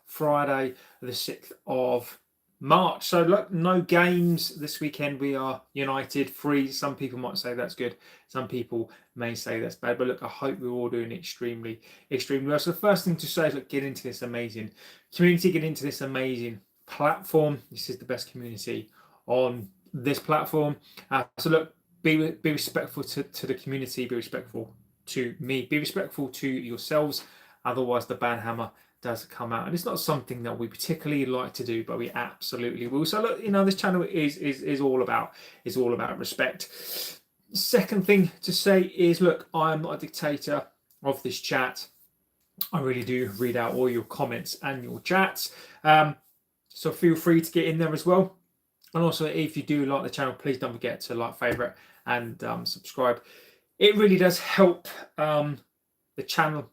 Friday, the 6th of March. So look, no games this weekend. We are united, free. Some people might say that's good. Some people may say that's bad. But look, I hope we're all doing extremely well. So the first thing to say is, look, get into this amazing community, get into this amazing platform. This is the best community on this platform. So look, be respectful to the community, be respectful to me, be respectful to yourselves. Otherwise, the ban hammer does come out, and it's not something that we particularly like to do, but we absolutely will. So look, this channel is all about respect. Second thing to say is, look, I'm not a dictator of this chat. I really do read out all your comments and your chats, so feel free to get in there as well. And also, if you do like the channel, please don't forget to like, favorite, and subscribe. It really does help the channel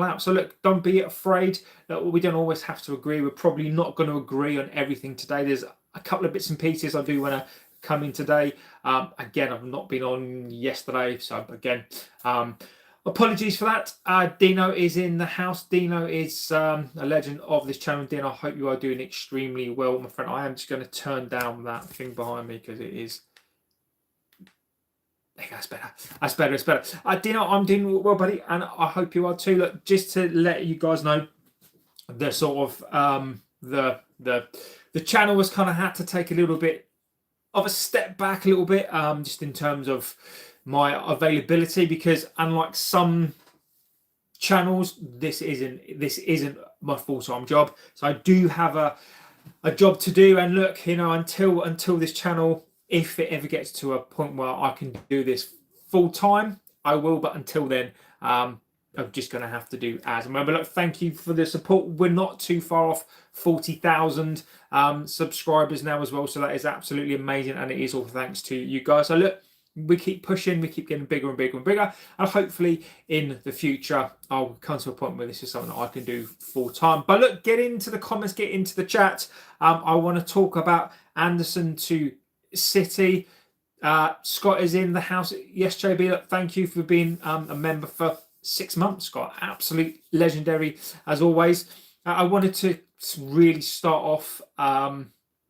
out. So look, don't be afraid that we don't always have to agree. We're probably not going to agree on everything today. There's a couple of bits and pieces I do want to come in today. Again, I've not been on yesterday, so again, apologies for that. Dino is in the house. Dino is a legend of this channel. Dino, I hope you are doing extremely well, my friend. I am just going to turn down that thing behind me because it is... That's better. It's better. Dino, I'm doing well, buddy, and I hope you are too. Look, just to let you guys know, the sort of the channel was kind of had to take a little bit of a step back, a little bit, just in terms of my availability, because unlike some channels, this isn't my full-time job. So I do have a job to do, and look, until this channel, if it ever gets to a point where I can do this full time, I will. But until then, I'm just going to have to do as and when. But look, thank you for the support. We're not too far off 40,000 subscribers now as well. So that is absolutely amazing. And it is all thanks to you guys. So look, we keep pushing. We keep getting bigger and bigger and bigger. And hopefully in the future, I'll come to a point where this is something that I can do full time. But look, get into the comments, get into the chat. I want to talk about Anderson to City. Scott is in the house. Yes, JB, look, thank you for being a member for 6 months, Scott. Absolute legendary as always. I wanted to really start off,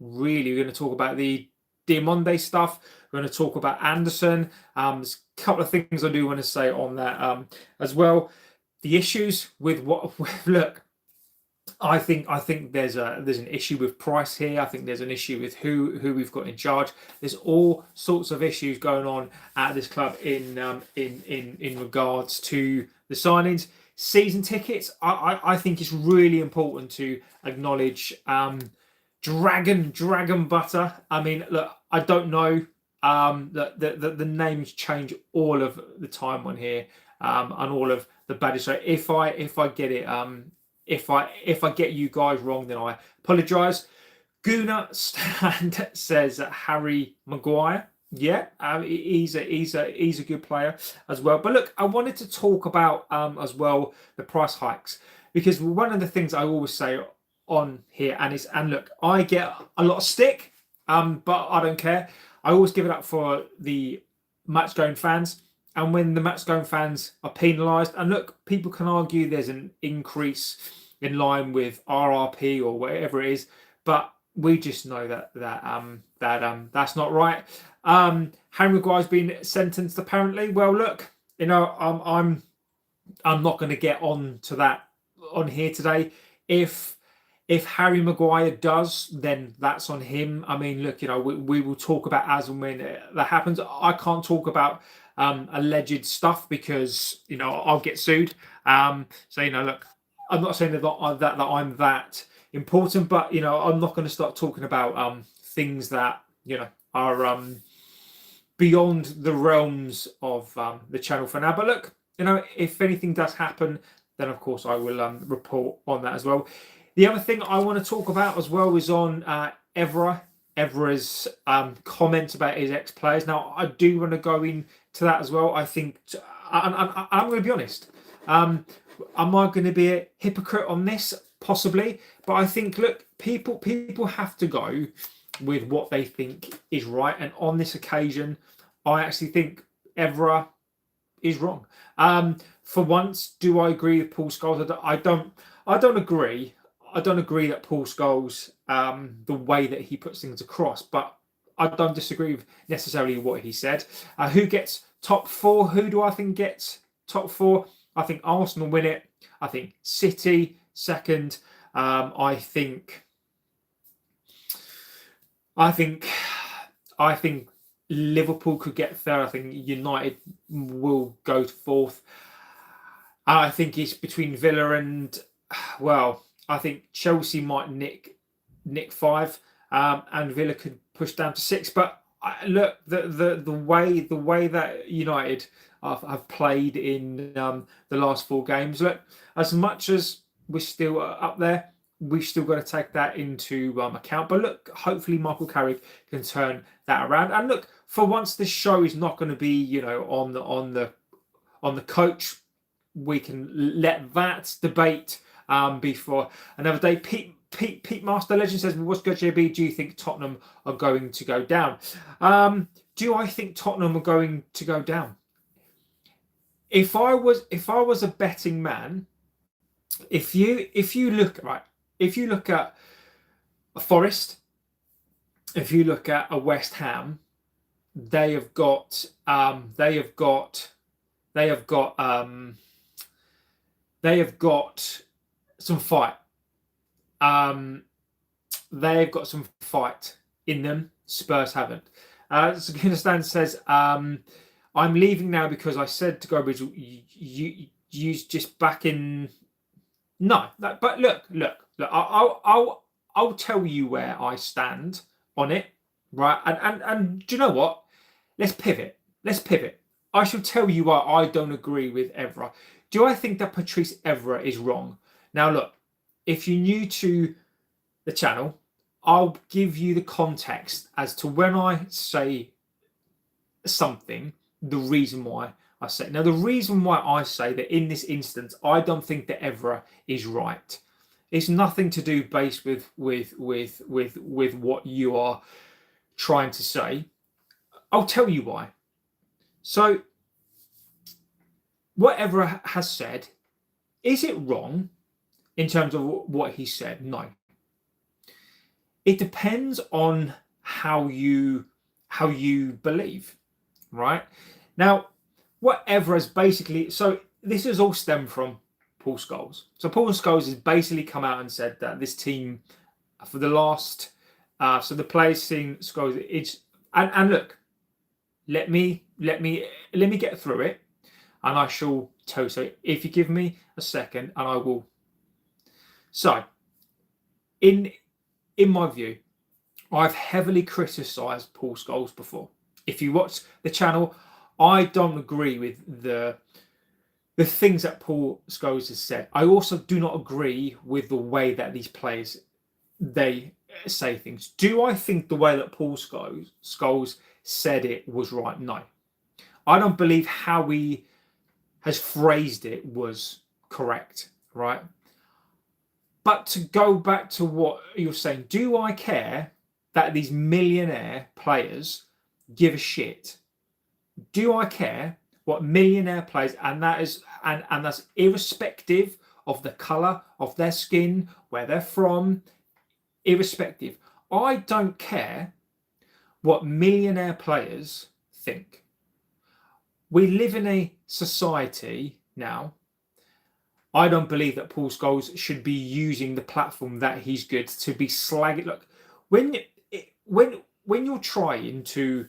we're going to talk about the Diomande stuff. We're going to talk about Anderson. There's a couple of things I do want to say on that as well. The issues with look, I think there's an issue with price here. I think there's an issue with who we've got in charge. There's all sorts of issues going on at this club in regards to the signings. Season tickets, I think it's really important to acknowledge Dragon Butter. I mean, look, I don't know. The names change all of the time on here, and all of the badges. So if I get it, if I get you guys wrong, then I apologise. Guna Stand says Harry Maguire. Yeah, he's a good player as well. But look, I wanted to talk about as well the price hikes, because one of the things I always say on here, and look, I get a lot of stick, but I don't care. I always give it up for the match going fans. And when the match going fans are penalised, and look, people can argue there's an increase in line with RRP or whatever it is, but we just know that that's not right. Harry Maguire's been sentenced apparently. Well, look, I'm not going to get on to that on here today. If Harry Maguire does, then that's on him. I mean, look, we will talk about as and when that happens. I can't talk about alleged stuff because I'll get sued. So look, I'm not saying that I'm that important, but I'm not going to start talking about things that are beyond the realms of the channel for now. But look, if anything does happen, then of course I will report on that as well. The other thing I want to talk about as well is on Evra's comments about his ex-players. Now, I do want to go into that as well. I think, I'm going to be honest, am I going to be a hypocrite on this? Possibly. But I think, look, people have to go with what they think is right. And on this occasion, I actually think Evra is wrong. For once, do I agree with Paul Scholes? I don't agree. I don't agree that Paul Scholes, the way that he puts things across, but I don't disagree with necessarily what he said. Who gets top four? Who do I think gets top four? I think Arsenal win it. I think City second. I think Liverpool could get third. I think United will go fourth. I think it's between Villa and, well, I think Chelsea might nick five, and Villa could push down to six. But look, the way that United have played in the last four games. Look, as much as we're still up there, we've still got to take that into account. But look, hopefully Michael Carrick can turn that around. And look, for once, this show is not going to be, on the coach. We can let that debate be for another day. Pete Master Legend says, "What's good, JB? Do you think Tottenham are going to go down?" Do I think Tottenham are going to go down? If I was a betting man, if you look at a Forest, if you look at a West Ham, they have got some fight. They've got some fight in them. Spurs haven't. Stan says, "I'm leaving now because I said to go bridge. You just back in." No, but look. I'll tell you where I stand on it, right? And do you know what? Let's pivot. I shall tell you why I don't agree with Evra. Do I think that Patrice Evra is wrong? Now, look, if you're new to the channel, I'll give you the context as to when I say something, the reason why I say it. Now, the reason why I say that in this instance, I don't think that Evra is right. It's nothing to do based with what you are trying to say. I'll tell you why. So, what Evra has said, is it wrong in terms of what he said? No. It depends on how you believe, right? Now, what Evra has basically, so this has all stemmed from Paul Scholes. So Paul Scholes has basically come out and said that this team, for the last, so the players seen Scholes, it's, and look, let me get through it. And I shall tell you. So if you give me a second, and I will. So, in my view, I've heavily criticised Paul Scholes before. If you watch the channel, I don't agree with the things that Paul Scholes has said. I also do not agree with the way that these players, they say things. Do I think the way that Paul Scholes said it was right? No. I don't believe how he has phrased it was correct, right? But to go back to what you're saying, do I care that these millionaire players give a shit? Do I care what millionaire players, and that is and that's irrespective of the colour of their skin, where they're from, irrespective. I don't care what millionaire players think. We live in a society now. I don't believe that Paul Scholes should be using the platform that he's good to be slagging. Look, when you're trying to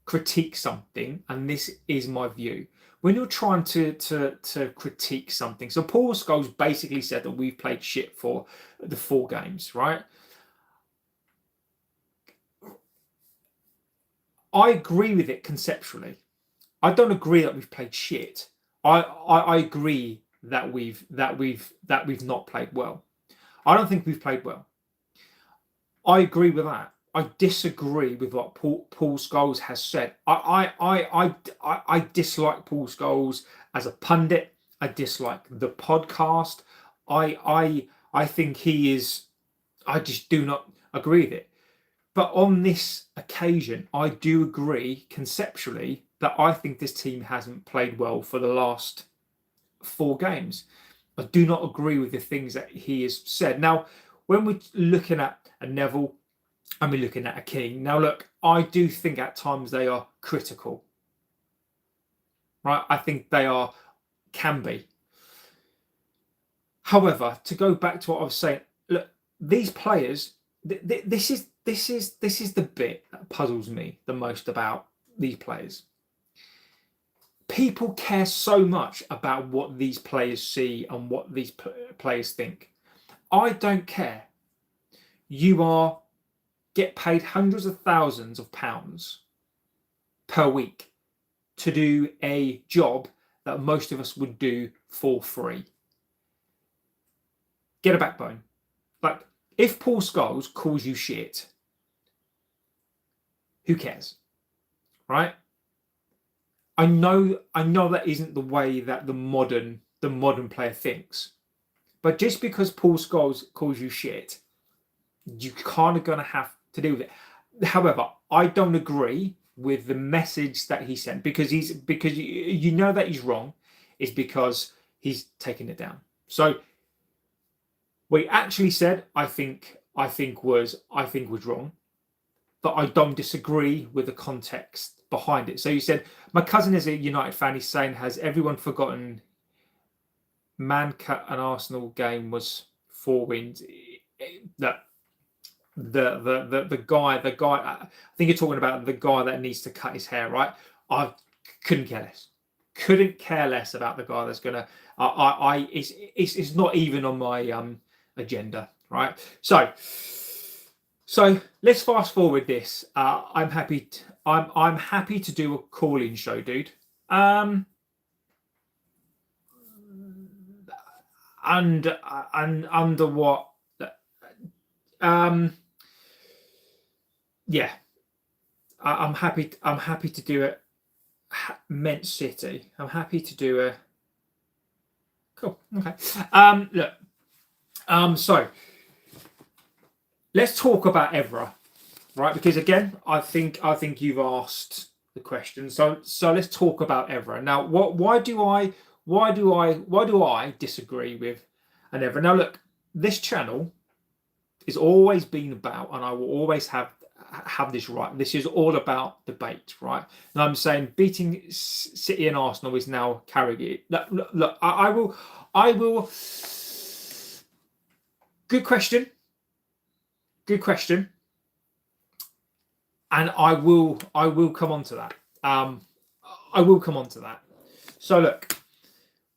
critique something, and this is my view, when you're trying to critique something, so Paul Scholes basically said that we've played shit for the 4 games, right? I agree with it conceptually. I don't agree that we've played shit. I agree that we've not played well. I don't think we've played well. I agree with that. I disagree with what Paul Scholes has said. I dislike Paul Scholes as a pundit. I dislike the podcast. I think he is. I just do not agree with it. But on this occasion, I do agree conceptually that I think this team hasn't played well for the last 4 games. I do not agree with the things that he has said. Now, when we're looking at a Neville and we're looking at a Keane, now look, I do think at times they are critical. Right? I think they can be. However, to go back to what I was saying, look, these players, this is the bit that puzzles me the most about these players. People care so much about what these players see and what these players think. I don't care. You get paid hundreds of thousands of pounds per week to do a job that most of us would do for free. Get a backbone. Like, if Paul Scholes calls you shit, who cares? Right? I know that isn't the way that the modern player thinks. But just because Paul Scholes calls you shit, you kind of gonna have to deal with it. However, I don't agree with the message that he sent because you know that he's wrong. Is because he's taken it down. So what he actually said, I think was wrong, but I don't disagree with the context behind it. So he said, my cousin is a United fan. He's saying, has everyone forgotten Man Cut an Arsenal game was 4 wins? That the guy, I think you're talking about the guy that needs to cut his hair, right? I couldn't care less. Couldn't care less about the guy that's gonna. It's not even on my agenda, right? So let's fast forward this. I'm happy to do a call-in show, dude. And under what? Yeah, I'm happy to do it. Ment City. I'm happy to do a. Cool. Okay. Look. So let's talk about Evra, right? Because again, I think you've asked the question. So let's talk about Evra. Now, why do I disagree with an Evra? Now, look, this channel has always been about, and I will always have this right. This is all about debate, right? And I'm saying beating City and Arsenal is now carrying it. Look, I will. Good question. And I will come on to that. I will come on to that. So look,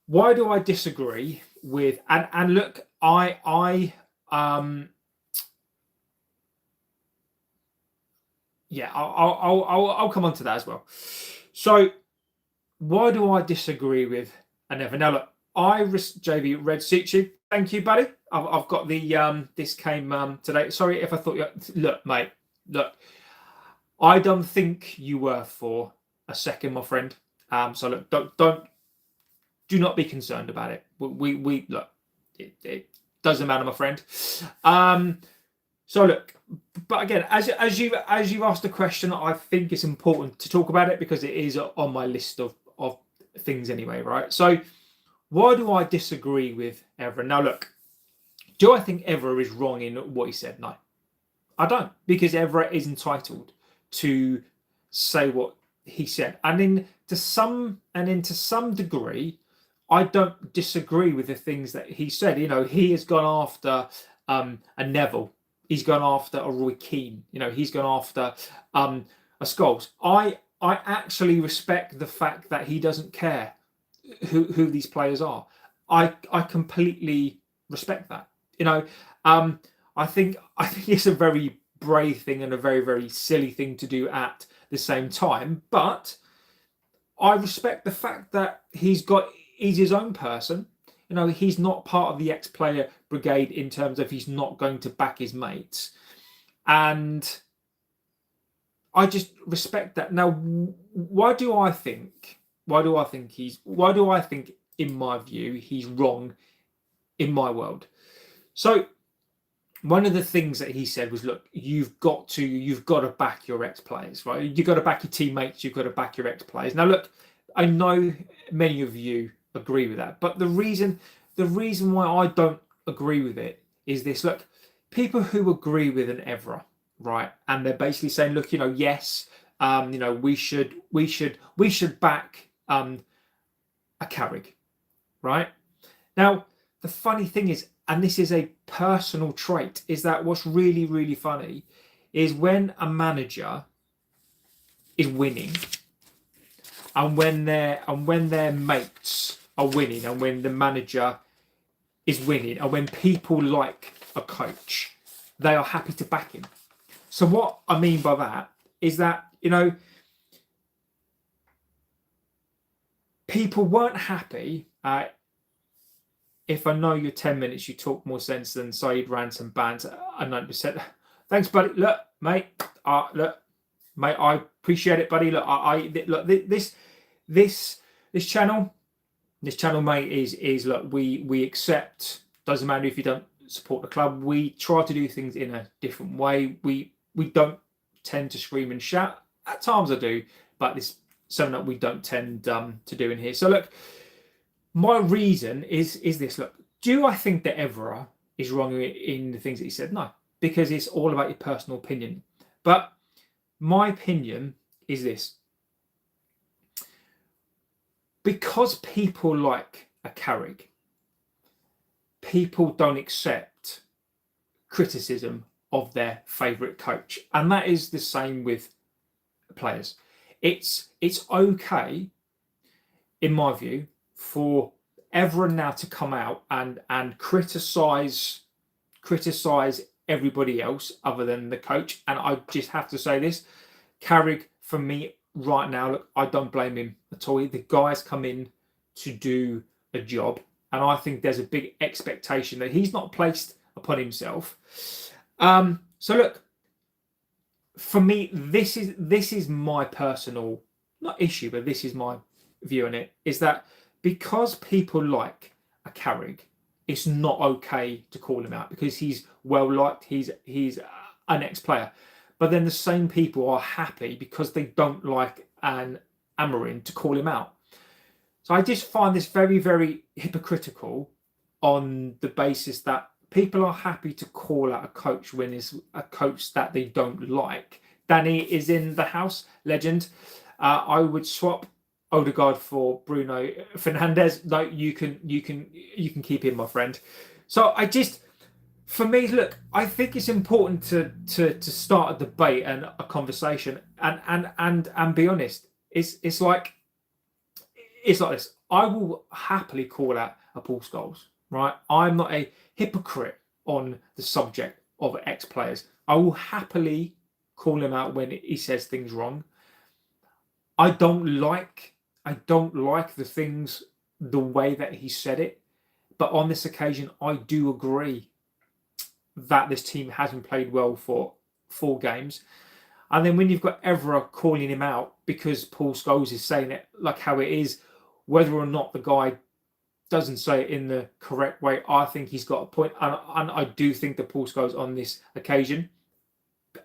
why do I disagree with? And look, yeah, I'll come on to that as well. So why do I disagree with Neville? Now look, JV Red suits you. Thank you, buddy. I've got the this came today. Sorry if I thought you. Look, mate. Look, I don't think you were for a second, my friend. So look, do not be concerned about it. We look. It doesn't matter, my friend. So look, but again, as you've asked the question, I think it's important to talk about it because it is on my list of things anyway, right? So why do I disagree with Evra? Now look, do I think Evra is wrong in what he said? No, I don't, because Evra is entitled to say what he said, and to some degree, I don't disagree with the things that he said. You know, he has gone after a Neville. He's gone after a Roy Keane. You know, he's gone after a Scholes. I actually respect the fact that he doesn't care who these players are. I completely respect that. You know, I think it's a very brave thing and a very, very silly thing to do at the same time. But I respect the fact that he's his own person. You know, he's not part of the ex-player brigade in terms of he's not going to back his mates. And I just respect that. Now, why do I think in my view he's wrong in my world? So one of the things that he said was, look, you've got to back your ex-players, right? You've got to back your teammates, you've got to back your ex-players. Now look, I know many of you agree with that, but the reason the reason why I don't agree with it is this. Look, people who agree with an Evra, right, and they're basically saying, look, yes, we should back a Carrick, right? Now, the funny thing is, and this is a personal trait, is that what's really, really funny is when a manager is winning, and when their mates are winning, and when the manager is winning, and when people like a coach, they are happy to back him. So what I mean by that is that, people weren't happy. If I know your 10 minutes, you talk more sense than Saeed Ransom Bands. 90%. Thanks, buddy. Look, mate. Mate, I appreciate it, buddy. Look, this channel, mate, is look. We accept. Doesn't matter if you don't support the club. We try to do things in a different way. We don't tend to scream and shout. At times I do, but it's something that we don't tend to do in here. So look, my reason is this. Look, do I think that Evra is wrong in the things that he said? No, because it's all about your personal opinion. But my opinion is this. Because people like a Carrick, people don't accept criticism of their favourite coach. And that is the same with players. It's okay, in my view, for everyone now to come out and criticise everybody else other than the coach. And I just have to say this, Carrick, for me right now, look, I don't blame him at all. The guy's come in to do a job, and I think there's a big expectation that he's not placed upon himself. So look, for me, this is my personal, not issue, but this is my view on it, is that because people like a Carrick, it's not okay to call him out because he's well liked, he's an ex-player. But then the same people are happy because they don't like an Amorim to call him out. So I just find this very, very hypocritical on the basis that people are happy to call out a coach when it's a coach that they don't like. Danny is in the house, legend. I would swap Odegaard for Bruno Fernandes. No, you can keep him, my friend. So for me, look, I think it's important to start a debate and a conversation and be honest. It's like this. I will happily call out a Paul Scholes, right? I'm not a hypocrite on the subject of ex-players. I will happily call him out when he says things wrong. I don't like the things, the way that he said it. But on this occasion, I do agree that this team hasn't played well for 4 games. And then when you've got Evra calling him out because Paul Scholes is saying it like how it is, whether or not the guy doesn't say it in the correct way, I think he's got a point. And I do think that Paul Scholes on this occasion,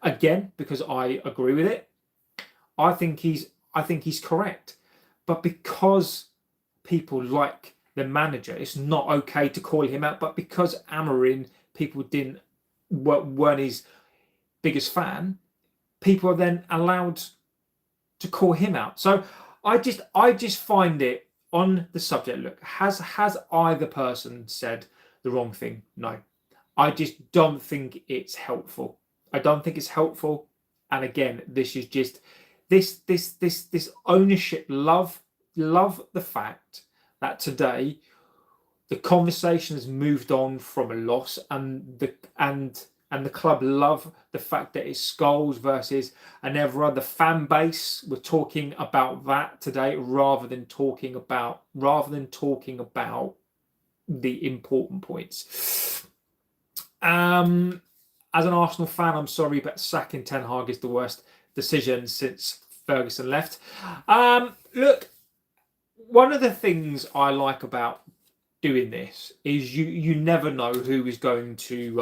again, because I agree with it, I think he's correct. But because people like the manager, it's not okay to call him out. But because Amorim, people weren't his biggest fan, people are then allowed to call him out. So I just find it on the subject. Look, has either person said the wrong thing? No, I just don't think it's helpful. I don't think it's helpful. And again, this is just this ownership. Love the fact that today the conversation has moved on from a loss, and the club love the fact that it's Scholes versus an Evra. The fan base were talking about that today rather than talking about the important points. As an Arsenal fan, I'm sorry, but sacking Ten Hag is the worst decision since Ferguson left. Look, one of the things I like about doing this is you never know who is going to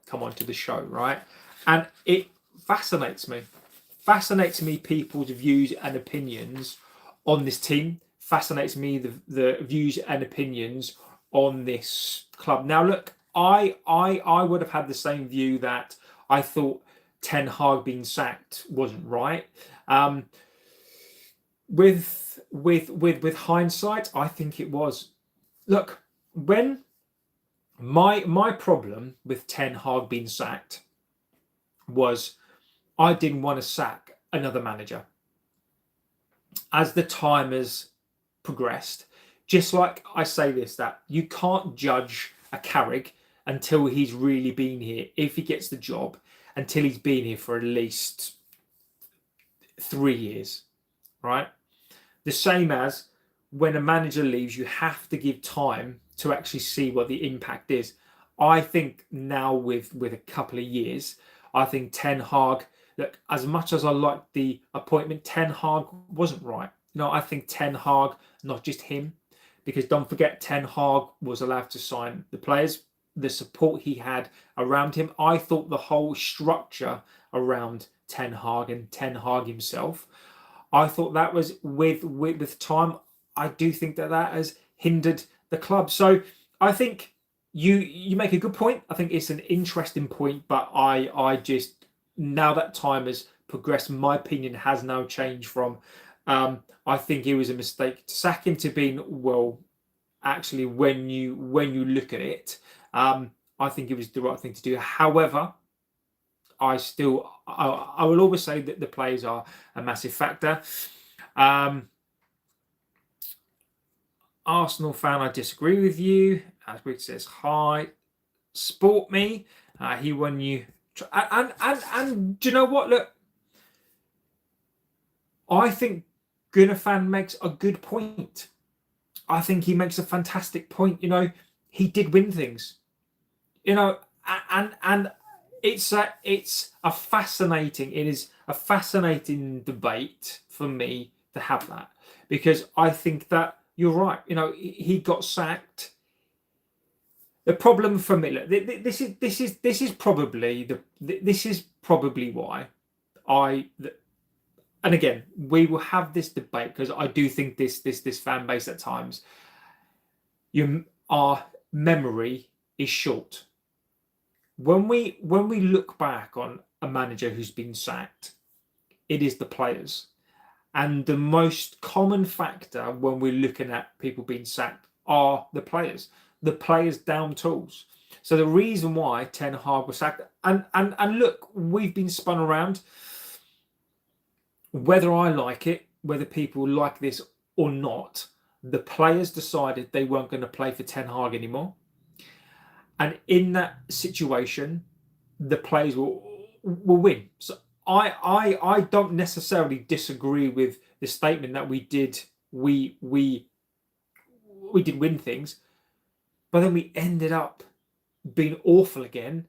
come onto the show, right? And it fascinates me people's views and opinions on this team. Fascinates me the views and opinions on this club. Now, look, I would have had the same view that I thought Ten Hag being sacked wasn't right. With hindsight, I think it was. Look, when my problem with Ten Hag being sacked was I didn't want to sack another manager. As the time has progressed, just like I say this, that you can't judge a Carrick until he's really been here, if he gets the job, until he's been here for at least 3 years, right? The same as when a manager leaves, you have to give time to actually see what the impact is. I think now with a couple of years, I think Ten Hag, look, as much as I like the appointment, Ten Hag wasn't right. I think Ten Hag, not just him, because don't forget, Ten Hag was allowed to sign the players, the support he had around him. I thought the whole structure around Ten Hag and Ten Hag himself, I thought that was with time. I do think that has hindered the club. So I think you make a good point. I think it's an interesting point, but I just, now that time has progressed, my opinion has now changed from I think it was a mistake to sack him to being, well, actually when you look at it, I think it was the right thing to do. However, I will always say that the players are a massive factor. Arsenal fan, I disagree with you. As Rick says, hi, sport me. He won you, and do you know what? Look, I think Gunafan makes a good point. I think he makes a fantastic point. He did win things. And it's a fascinating. It is a fascinating debate for me to have that, because I think that you're right. He got sacked. The problem for me, look, this is probably why and again, we will have this debate, because I do think this fan base at times, our memory is short. When we look back on a manager who's been sacked, it is the players. And the most common factor when we're looking at people being sacked are the players. The players down tools. So the reason why Ten Hag was sacked, and look, we've been spun around. Whether I like it, whether people like this or not, the players decided they weren't going to play for Ten Hag anymore. And in that situation, the players will win. So I don't necessarily disagree with the statement that we did win things, but then we ended up being awful again,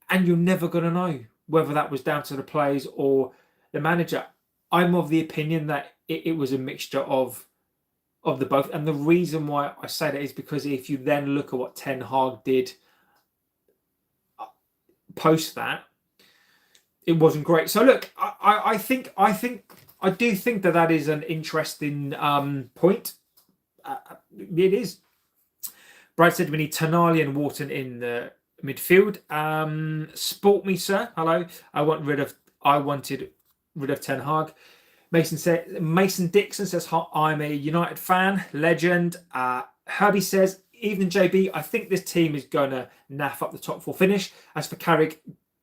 and you're never going to know whether that was down to the players or the manager. I'm of the opinion that it was a mixture of the both, and the reason why I say that is because if you then look at what Ten Hag did post that, it wasn't great. So look, I do think that is an interesting point. It is. Brad said we need Tonali and Wharton in the midfield. Sport me, sir. Hello. I wanted rid of Ten Hag. Mason Dixon says, I'm a United fan, legend. Herbie says, evening JB, I think this team is going to naff up the top 4 finish. As for Carrick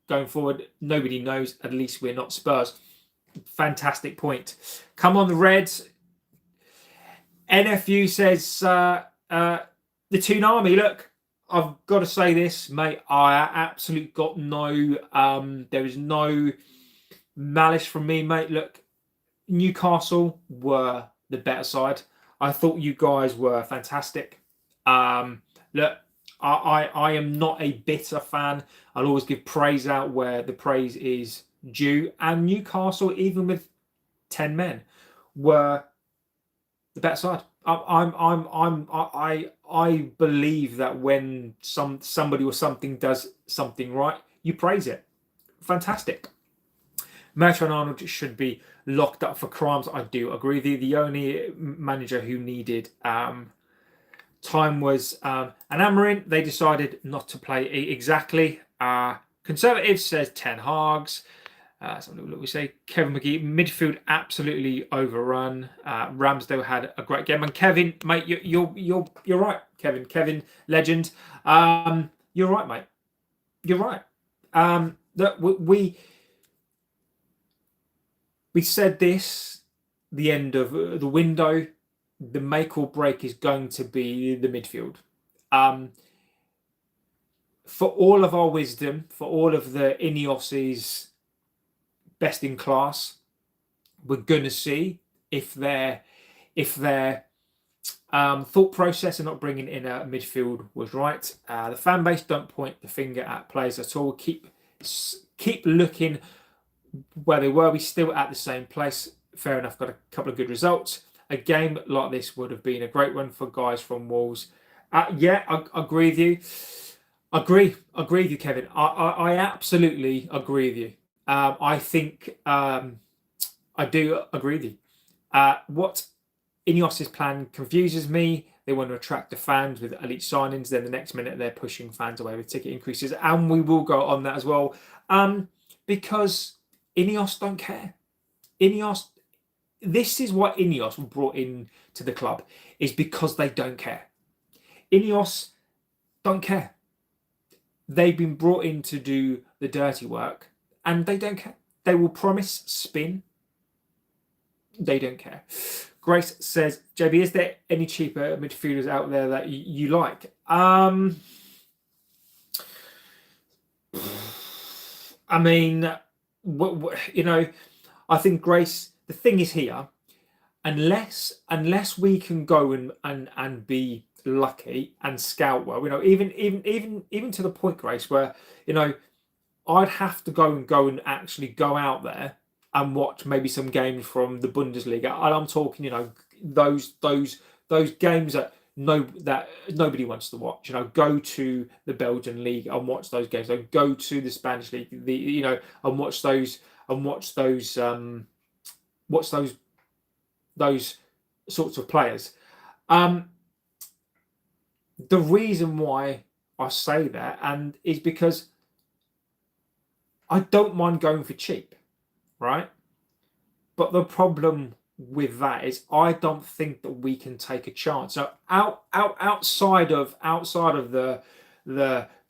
going forward, nobody knows. At least we're not Spurs. Fantastic point. Come on, the Reds. NFU says, the Toon Army. Look, I've got to say this, mate. I absolutely got no, there is no malice from me, mate. Look, Newcastle were the better side. I thought you guys were fantastic. Look, I am not a bitter fan. I'll always give praise out where the praise is due. And Newcastle, even with 10 men, were the better side. I believe that when somebody or something does something right, you praise it. Fantastic. Merton Arnold should be locked up for crimes. I do agree with you. The only manager who needed time was an Amarin. They decided not to play exactly. Conservative says Ten Hag's. Look, we say Kevin McGee, midfield absolutely overrun. Ramsdale had a great game, and Kevin, mate, you're right, Kevin. Kevin, legend. You're right, mate. You're right. That we said this, the end of the window, the make or break is going to be the midfield. For all of our wisdom, for all of the Ineos's best in class, we're going to see if their thought process and not bringing in a midfield was right. The fan base don't point the finger at players at all. Keep looking where they were. We still at the same place. Fair enough. Got a couple of good results. A game like this would have been a great one for guys from Wolves. Yeah, I agree with you. Agree with you, Kevin. I absolutely agree with you. I think I do agree with you. What Ineos' plan confuses me. They want to attract the fans with elite signings. Then the next minute they're pushing fans away with ticket increases, and we will go on that as well. Because Ineos don't care. Ineos. This is what Ineos were brought in to the club, is because they don't care. Ineos don't care. They've been brought in to do the dirty work, and they don't care. They will promise spin. They don't care. Grace says, JB, is there any cheaper midfielders out there that you like? I mean, I think, Grace, the thing is here, unless we can go and be lucky and scout well, even to the point, Grace, where I'd have to go and actually go out there and watch maybe some games from the Bundesliga. And I'm talking, those games that nobody wants to watch. Go to the Belgian league and watch those games. Go to the Spanish league, and watch those sorts of players. The reason why I say that is because I don't mind going for cheap, right? But the problem with that is I don't think that we can take a chance. So outside of the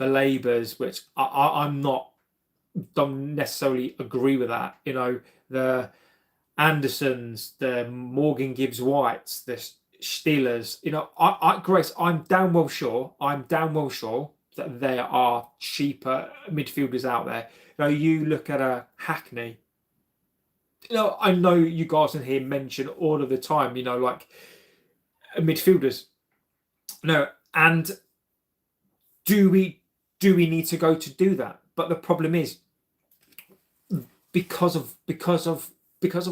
labours, which I'm not, don't necessarily agree with that. The Andersons, the Morgan Gibbs Whites, the Steelers. Grace, I'm damn well sure that there are cheaper midfielders out there. You look at a Hackney. I know you guys in here mention all of the time, like midfielders. And do we need to go to do that? But the problem is, because of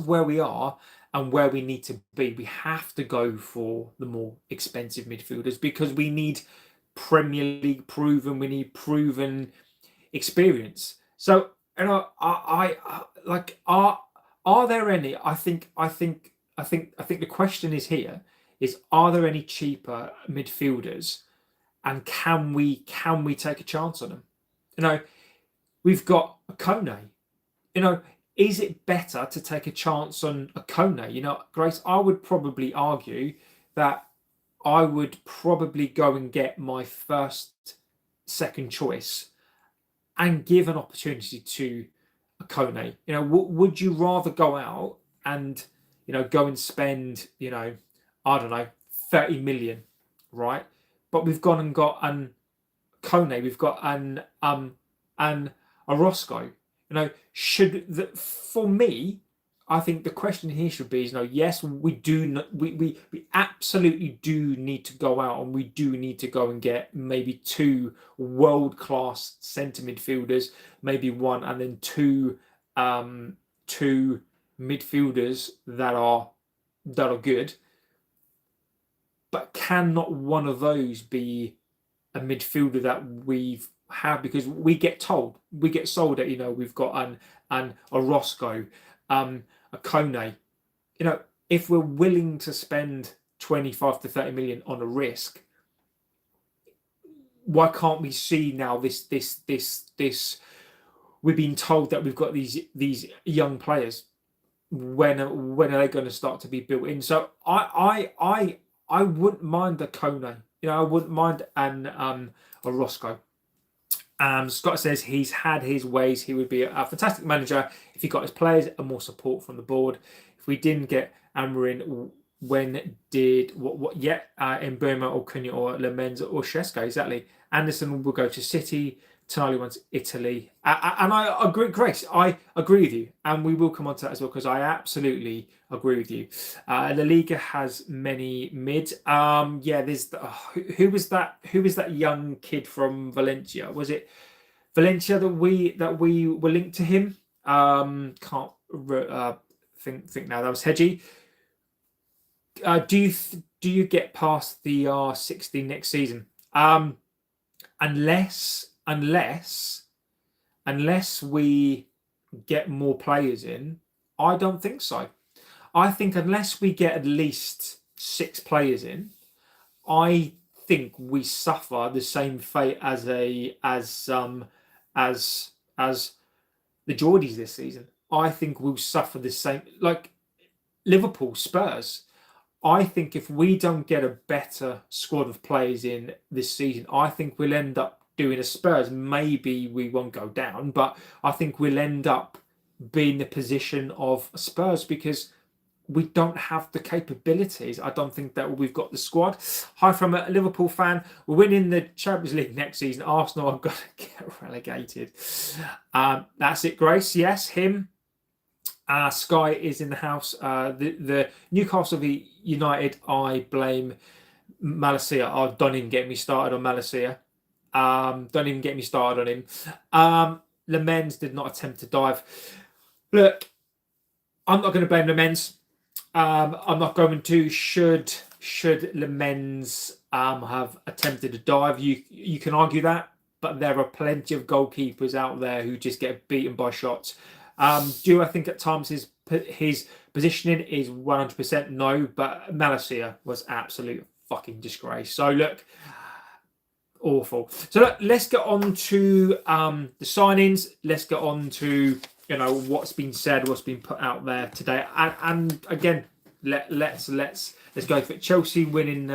where we are and where we need to be, we have to go for the more expensive midfielders because we need Premier League proven, we need proven experience. So, are there any? I think the question is here: are there any cheaper midfielders, and can we take a chance on them? We've got a Kone. Is it better to take a chance on a Kone? Grace, I would probably argue that I would probably go and get my second choice and give an opportunity to a Kone. Would you rather go out and go and spend I don't know 30 million, right? But we've gone and got an Kone, we've got an Orozco. For me, I think the question here should be yes, we do. We absolutely do need to go out, and we do need to go and get maybe two world-class centre midfielders, maybe one, and then two midfielders that are good. But can one of those be a midfielder that we've had? Because we get sold at we've got an Orozco, a Kone. If we're willing to spend 25 to 30 million on a risk, why can't we see now this? We've been told that we've got these young players. When are they going to start to be built in? So I wouldn't mind a Kone. I wouldn't mind a Roscoe. Scott says he's had his ways. He would be a fantastic manager if he got his players and more support from the board. If we didn't get Amorim, when did what yet in Burma or Cunha or Lemens or Sheska? Exactly. Anderson will go to City. Tonali wants Italy. And I agree, Grace. I agree with you. And we will come on to that as well, because I absolutely agree with you. La Liga has many mids. There's who was that young kid from Valencia? Was it Valencia that we were linked to him? Can't think now. That was Hedgie. Do you get past the R60 next season? Unless we get more players in, I don't think so. I think unless we get at least 6 players in, I think we suffer the same fate as the Geordies this season. I think we'll suffer the same, like Liverpool, Spurs. I think if we don't get a better squad of players in this season, I think we'll end up doing a Spurs. Maybe we won't go down, but I think we'll end up being the position of Spurs because we don't have the capabilities. I don't think that we've got the squad. Hi from a Liverpool fan. We're winning the Champions League next season. Arsenal are going to get relegated. That's it, Grace. Yes, him. Sky is in the house. The Newcastle United, I blame Malacia. Oh, don't even get me started on Malacia. Don't even get me started on him. Lemens did not attempt to dive. Look, I'm not going to blame Lemens. I'm not going to. Should Lemens have attempted a dive? You can argue that, but there are plenty of goalkeepers out there who just get beaten by shots. Do I think at times his positioning is 100% no, but Malacia was absolute fucking disgrace. So look, awful. So look, let's get on to the signings. Let's get on to what's been said, what's been put out there today, and again, let's go for it. Chelsea winning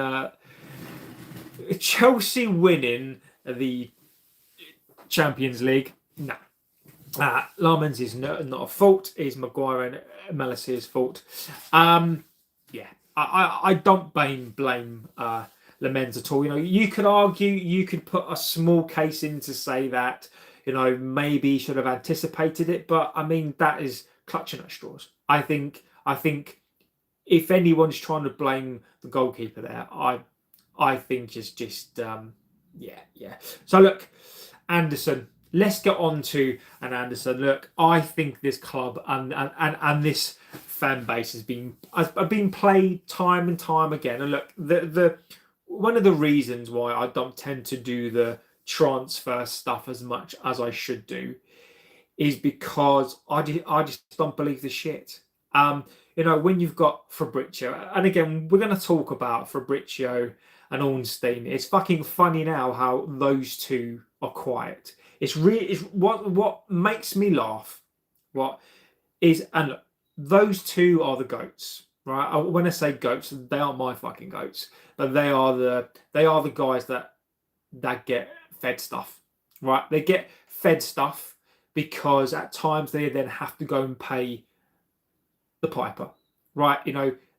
the Champions League. No. Lamens is not a fault. It's Maguire and Malacia's fault. I don't blame Lemens at all. You could argue, you could put a small case in to say that maybe he should have anticipated it, but I mean that is clutching at straws. I think if anyone's trying to blame the goalkeeper there, I think it's just So look, Anderson. Let's get on to Anderson. Look, I think this club and this fan base has been played time and time again. And look, the one of the reasons why I don't tend to do the transfer stuff as much as I should do is because I just don't believe the shit. When you've got Fabrizio, and again, we're going to talk about Fabrizio and Ornstein. It's fucking funny now how those two are quiet. It's what makes me laugh. And look, those two are the goats, right? When I say goats, they aren't my fucking goats, but they are the guys that get fed stuff, right? They get fed stuff because at times they then have to go and pay the piper, right?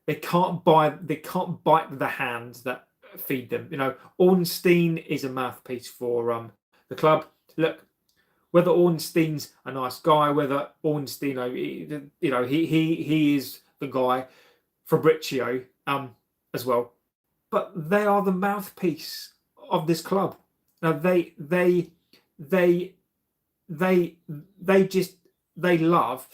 They can't bite the hands that feed them. Ornstein is a mouthpiece for the club. Look, whether Ornstein's a nice guy, whether Ornstein, he is the guy, Fabrizio, as well. But they are the mouthpiece of this club. Now they love.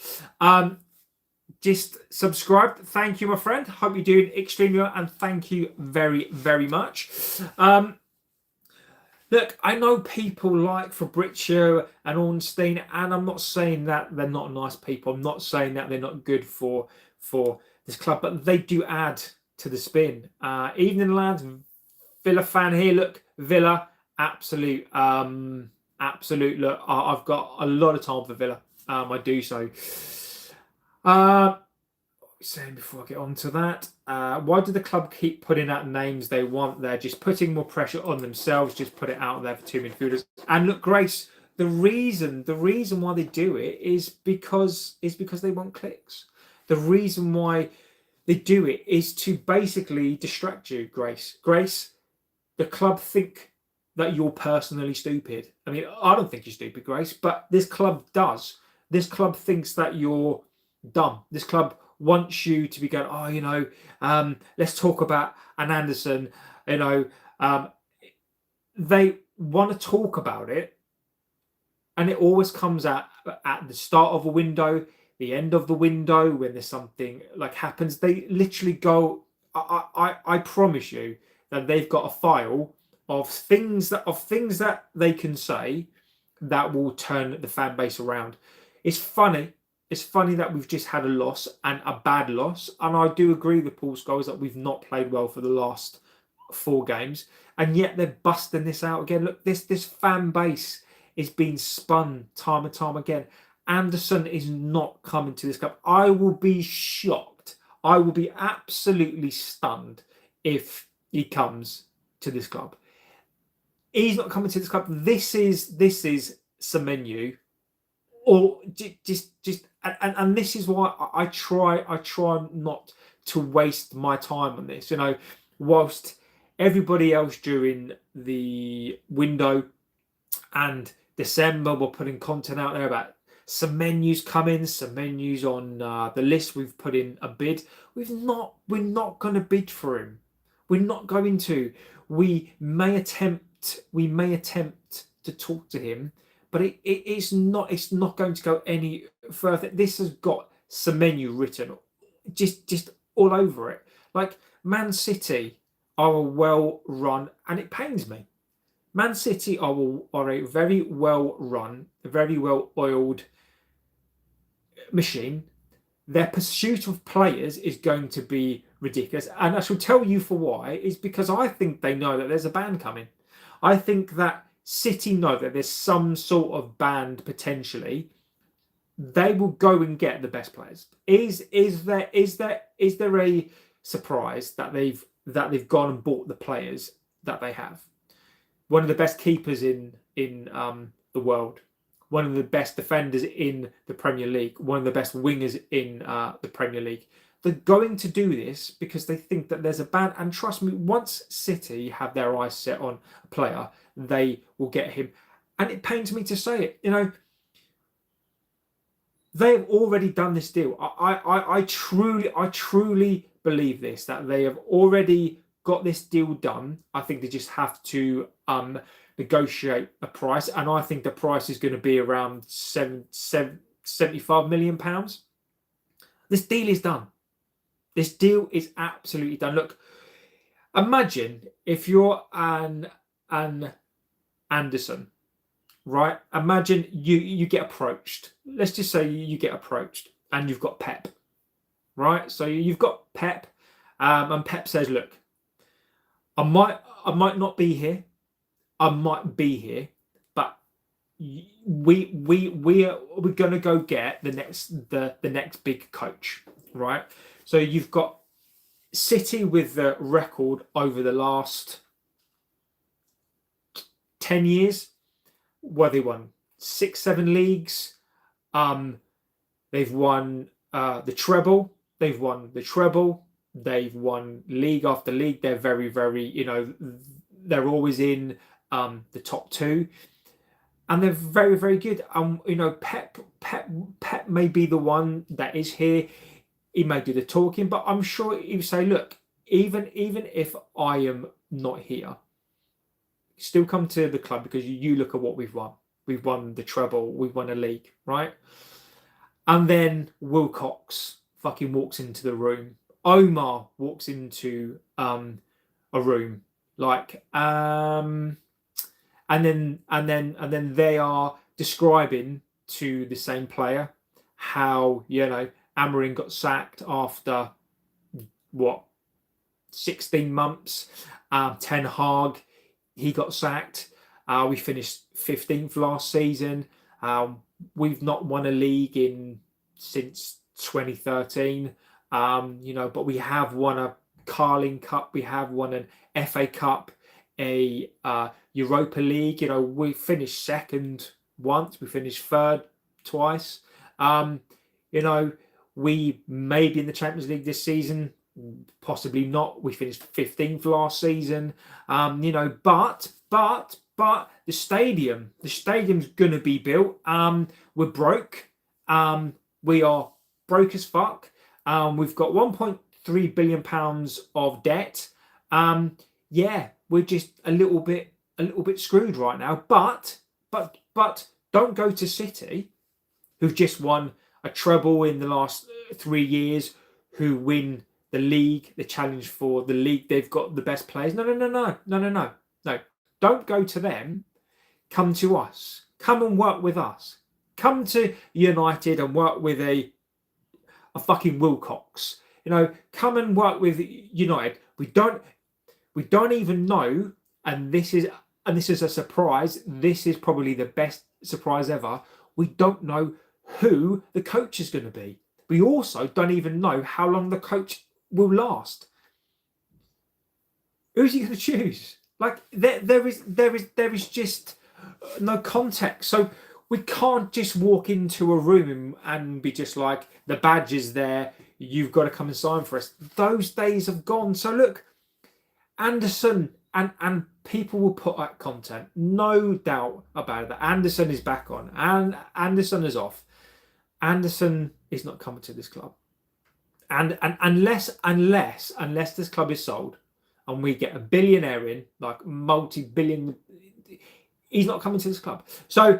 Just subscribe. Thank you, my friend. Hope you're doing extremely well, and thank you very, very much. Look, I know people like Fabrizio and Ornstein, and I'm not saying that they're not nice people. I'm not saying that they're not good for this club, but they do add to the spin. Evening, lads. Villa fan here. Look, Villa absolute. Look, I've got a lot of time for Villa. I do so. Saying before I get on to that, why do the club keep putting out names they want? They're just putting more pressure on themselves. Just put it out there for two midfielders. And look, Grace, the reason why they do it is because they want clicks. The reason why they do it is to basically distract you, Grace. Grace, the club think that you're personally stupid. I mean, I don't think you're stupid, Grace, but this club does. This club thinks that you're dumb. This club wants you to be going, let's talk about an Anderson. They want to talk about it, and it always comes out at the start of a window, the end of the window, when there's something like happens. They literally go. I promise you that they've got a file of things that they can say that will turn the fan base around. It's funny. It's funny that we've just had a loss, and a bad loss. And I do agree with Paul Scholes that we've not played well for the last 4 games. And yet they're busting this out again. Look, this fan base is being spun time and time again. Anderson is not coming to this club. I will be shocked. I will be absolutely stunned if he comes to this club. He's not coming to this club. This is Semenyo. Or just and this is why I try not to waste my time on this. Whilst everybody else during the window and December were putting content out there about Semenyo's coming, Semenyo's on the list. We've put in a bid. We're not going to bid for him. We're not going to. We may attempt to talk to him. But it's not going to go any further. This has got Semenyo written just all over it. Like, Man City are a well run, and it pains me. Man City are a very well run, very well oiled machine. Their pursuit of players is going to be ridiculous, and I shall tell you for why. Is because I think they know that there's a ban coming. I think that City know that there's some sort of band potentially. They will go and get the best players. Is there a surprise that they've gone and bought the players that they have? One of the best keepers in the world, one of the best defenders in the Premier League, one of the best wingers in the Premier League. They're going to do this because they think that there's a ban. And trust me, once City have their eyes set on a player, they will get him. And it pains me to say it. They've already done this deal. I truly believe this, that they have already got this deal done. I think they just have to negotiate a price. And I think the price is going to be around £75 million. This deal is done. This deal is absolutely done. Look, imagine if you're an Anderson, right? Imagine you get approached. Let's just say you get approached and you've got Pep, right? So you've got Pep, and Pep says, "Look, I might not be here. I might be here, but we're going to go get the next big coach, right?" So you've got City with the record over the last 10 years, where they won 6-7 leagues. They've won the treble. They've won the treble. They've won league after league. They're very, very, they're always in the top 2. And they're very, very good. Pep may be the one that is here. He may do the talking, but I'm sure he would say, look, even if I am not here, still come to the club because you look at what we've won. We've won the treble. We've won a league, right? And then Wilcox fucking walks into the room. Omar walks into a room, and then they are describing to the same player how Amorim got sacked after 16 months. Ten Hag, he got sacked. We finished 15th last season. We've not won a league since 2013. But we have won a Carling Cup. We have won an FA Cup, a Europa League. We finished second once. We finished third twice. We may be in the Champions League this season, possibly not. We finished 15th last season. But the stadium's gonna be built. We're broke. We are broke as fuck. We've got 1.3 billion pounds of debt. We're just a little bit screwed right now. But don't go to City, who've just won a treble in the last 3 years, who win the league, the challenge for the league. They've got the best players. No. Don't go to them. Come to us. Come and work with us. Come to United and work with a fucking Wilcox. Come and work with United. We don't even know, and this is a surprise. This is probably the best surprise ever. We don't know who the coach is going to be. We also don't even know how long the coach will last. Who's he going to choose? Like there is just no context. So we can't just walk into a room and be just like, the badge is there, you've got to come and sign for us. Those days have gone. So look, Anderson and people will put out content, no doubt about it. That Anderson is back on and Anderson is off. Anderson is not coming to this club, and unless this club is sold and we get a billionaire in, like multi-billion, he's not coming to this club. So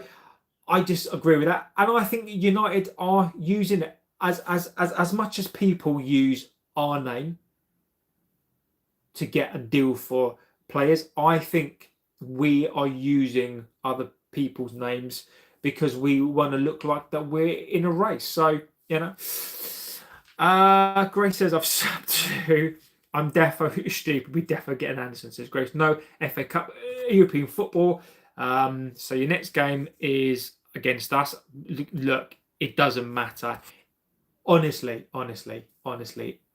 I just agree with that, and I think United are using it as much as people use our name to get a deal for players. I think we are using other people's names because we want to look like that we're in a race. So, Grace says, I've subbed to. I'm defo stupid. We defo get an Anderson, says Grace. No FA Cup, European football. So your next game is against us. Look, it doesn't matter. Honestly,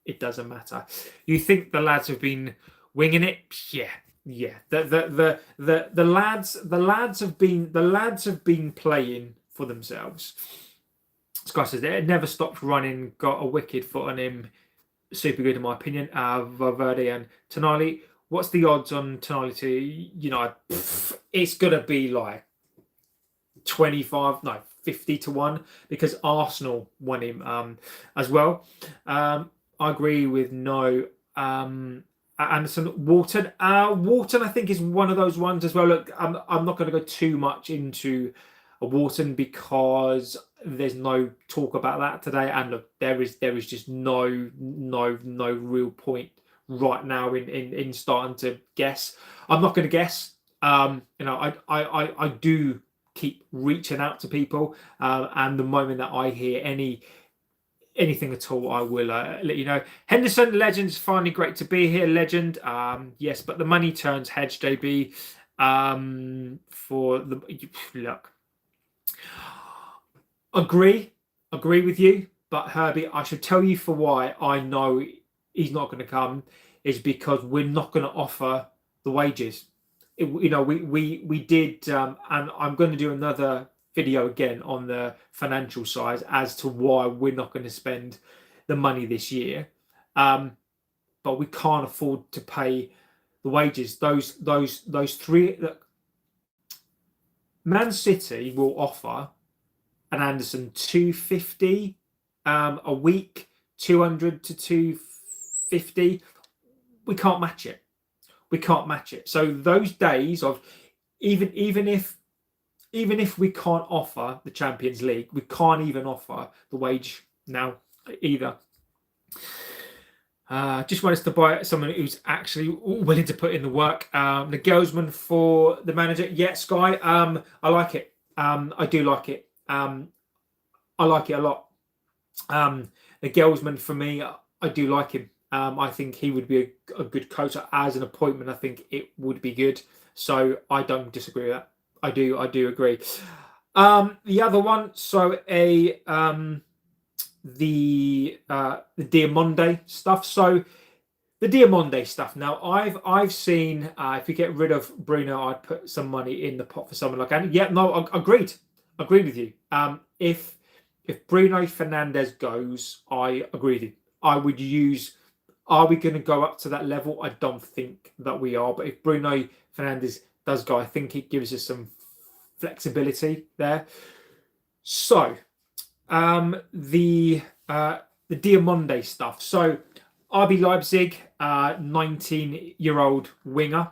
it doesn't matter. You think the lads have been winging it? Yeah. The lads have been playing for themselves. Sky says it never stopped running. Got a wicked foot on him. Super good in my opinion. Valverde and Tonali. What's the odds on Tonali to it's gonna be like 50 to 1 because Arsenal won him as well. I agree with no. Anderson, Wharton, I think is one of those ones as well. Look, I'm not going to go too much into a Wharton because there's no talk about that today. And look, there is just no real point right now in starting to guess. I'm not going to guess. I do keep reaching out to people, and the moment that I hear anything at all, I will let you know. Henderson, legend, is finally great to be here. Legend, yes, but the money turns heads, JB. For the look, agree with you, but Herbie, I should tell you for why I know he's not going to come is because we're not going to offer the wages. We did, and I'm going to do another video again on the financial side as to why we're not going to spend the money this year, but we can't afford to pay the wages. Those three. Man City will offer an Anderson 250 a week, 200 to 250. We can't match it. So those days of even if we can't offer the Champions League, we can't even offer the wage now either. Just want us to buy someone who's actually willing to put in the work. The Gelsman for the manager. Yeah, Sky. I like it. I do like it. I like it a lot. The Gelsman for me, I do like him. I think he would be a good coach as an appointment. I think it would be good. So I don't disagree with that. I do agree. The other one, so the Diomande stuff. So the Diomande stuff. Now I've seen if you get rid of Bruno, I'd put some money in the pot for someone like Andy. Yeah, no, agreed with you. If Bruno Fernandes goes, I agree with you. I would use. Are we going to go up to that level? I don't think that we are. But if Bruno Fernandes does go, I think it gives us some flexibility there. So the Diomande stuff. So RB Leipzig, 19-year-old winger.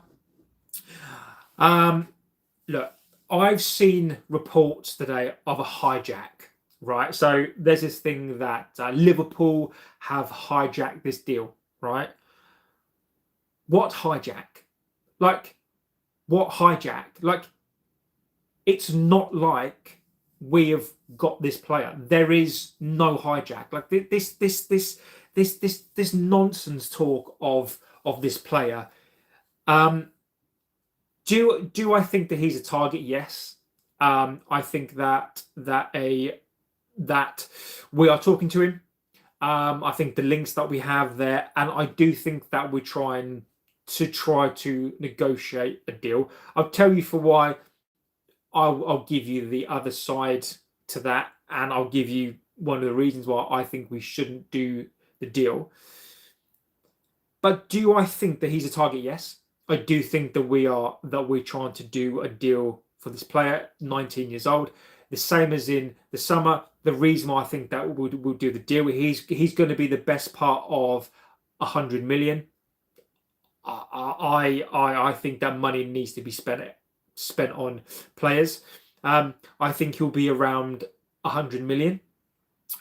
Look, I've seen reports today of a hijack. Right, so there's this thing that Liverpool have hijacked this deal. Right, what hijack? Like, what hijack? Like, it's not like we have got this player. There is no hijack. Like this nonsense talk of this player. Do I think that he's a target? Yes. I think that we are talking to him. I think the links that we have there, and I do think that we're trying to negotiate a deal. I'll tell you for why. I'll give you the other side to that, and I'll give you one of the reasons why I think we shouldn't do the deal. But do I think that he's a target? Yes. I do think that we're trying to do a deal for this player, 19 years old. The same as in the summer. The reason why I think that we'll do the deal, he's going to be the best part of 100 million. I think that money needs to be spent on players. I think he'll be around 100 million.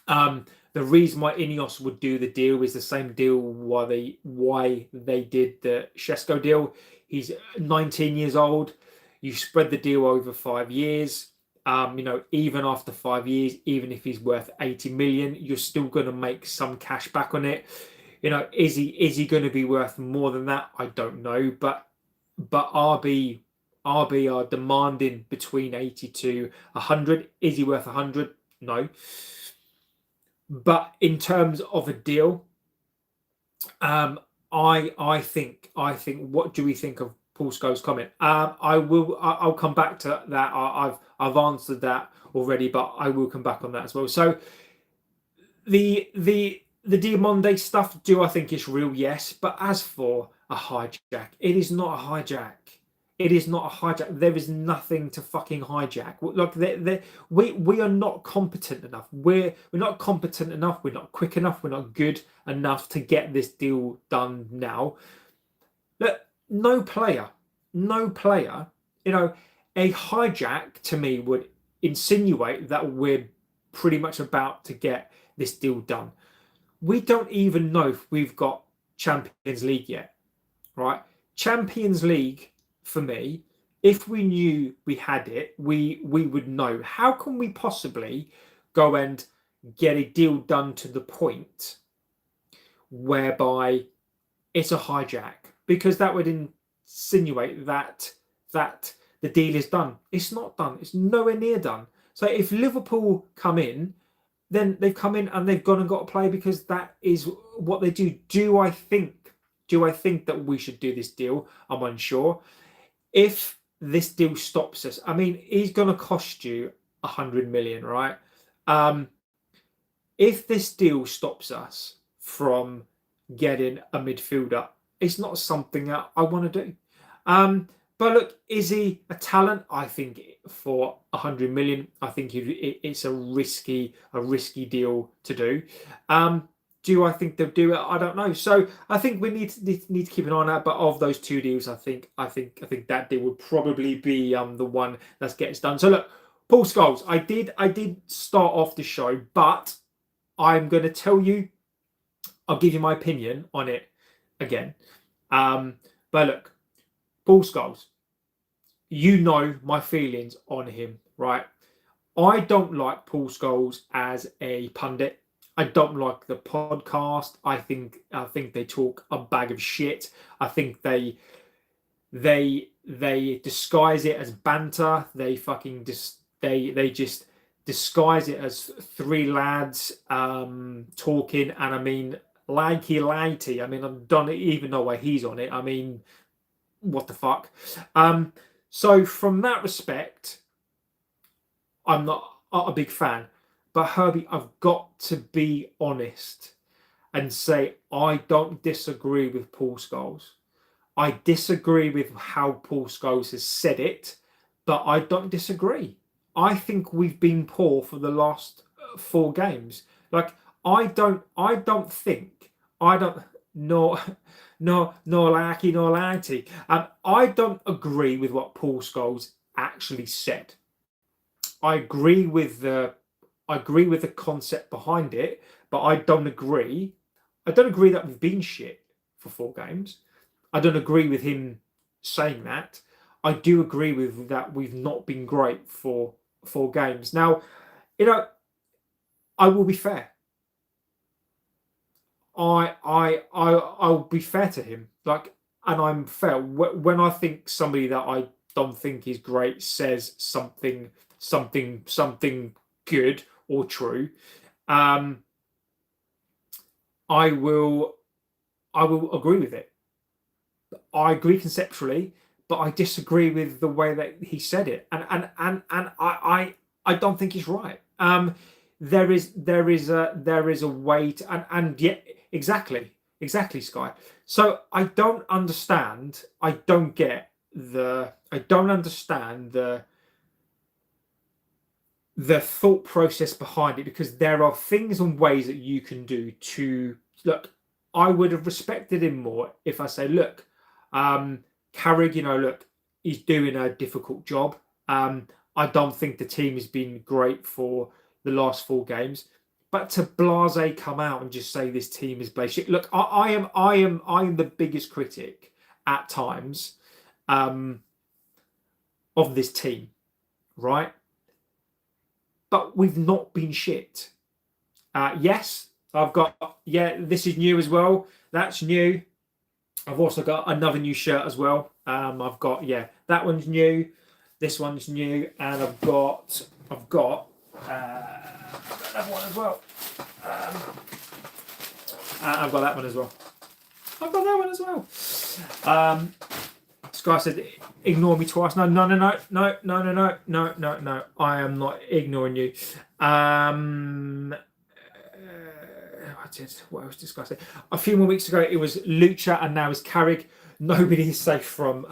The reason why Ineos would do the deal is the same deal why they did the Shesko deal. He's 19 years old. You spread the deal over 5 years. Even after 5 years, even if he's worth 80 million, you're still going to make some cash back on it. Is he going to be worth more than that? I don't know, but RB are demanding between 80 to 100. Is he worth 100? No. But in terms of a deal, I think. What do we think of Paul Scholes' comment? I'll come back to that. I've answered that already, but I will come back on that as well. So the Diomande stuff, do I think it's real? Yes. But as for a hijack, it is not a hijack. It is not a hijack. There is nothing to fucking hijack. Look, we are not competent enough. We're not competent enough. We're not quick enough. We're not good enough to get this deal done now. Look, no player. A hijack to me would insinuate that we're pretty much about to get this deal done. We don't even know if we've got Champions League yet, right? Champions League, for me, if we knew we had it, we would know. How can we possibly go and get a deal done to the point whereby it's a hijack? Because that would insinuate that the deal is done. It's not done. It's nowhere near done. So if Liverpool come in, then they've come in and they've gone and got to play because that is what they do. Do I think that we should do this deal? I'm unsure. If this deal stops us, I mean, he's going to cost you 100 million, right? If this deal stops us from getting a midfielder, it's not something that I want to do. But look, is he a talent? I think for 100 million, I think it's a risky deal to do. Do I think they'll do it? I don't know. So I think we need to keep an eye on that. But of those two deals, I think that deal would probably be the one that gets done. So look, Paul Scholes, I did start off the show, but I'm going to tell you, I'll give you my opinion on it again. But look, Paul Scholes, you know my feelings on him, right? I don't like Paul Scholes as a pundit. I don't like the podcast. I think they talk a bag of shit. I think they they disguise it as banter. They fucking they just disguise it as three lads talking. And I mean, lanky lighty. I mean, I don't even know why he's on it. I mean, what the fuck? So from that respect, I'm not a big fan. But Herbie, I've got to be honest and say I don't disagree with Paul Scholes. I disagree with how Paul Scholes has said it, but I don't disagree. I think we've been poor for the last 4 games. Like I don't think no lacky nor lighty. I don't agree with what Paul Scholes actually said. I agree with the concept behind it, but I don't agree. I don't agree that we've been shit for 4 games. I don't agree with him saying that. I do agree with that we've not been great for 4 games. Now, you know, I will be fair. I'll be fair to him. Like, and I'm fair when I think somebody that I don't think is great says something good or true. I will agree with it. I agree conceptually, but I disagree with the way that he said it, and I don't think he's right. There is a way to, and yeah, exactly, Sky. So I don't understand. I don't understand the thought process behind it, because there are things and ways that you can do to look. I would have respected him more if I say, look, Carrick, you know, look, he's doing a difficult job. I don't think the team has been great for the last 4 games, but to blase come out and just say this team is blase shit. Look, I am the biggest critic at times of this team, right? But we've not been shit. Yes, I've got, this is new as well. That's new. I've also got another new shirt as well. I've got, that one's new. This one's new. And I've got another one as well. I've got that one as well. Sky said, ignore me twice. No. I am not ignoring you. What else did Sky say? A few more weeks ago, it was Lucha, and now it's Carrick. Nobody is safe from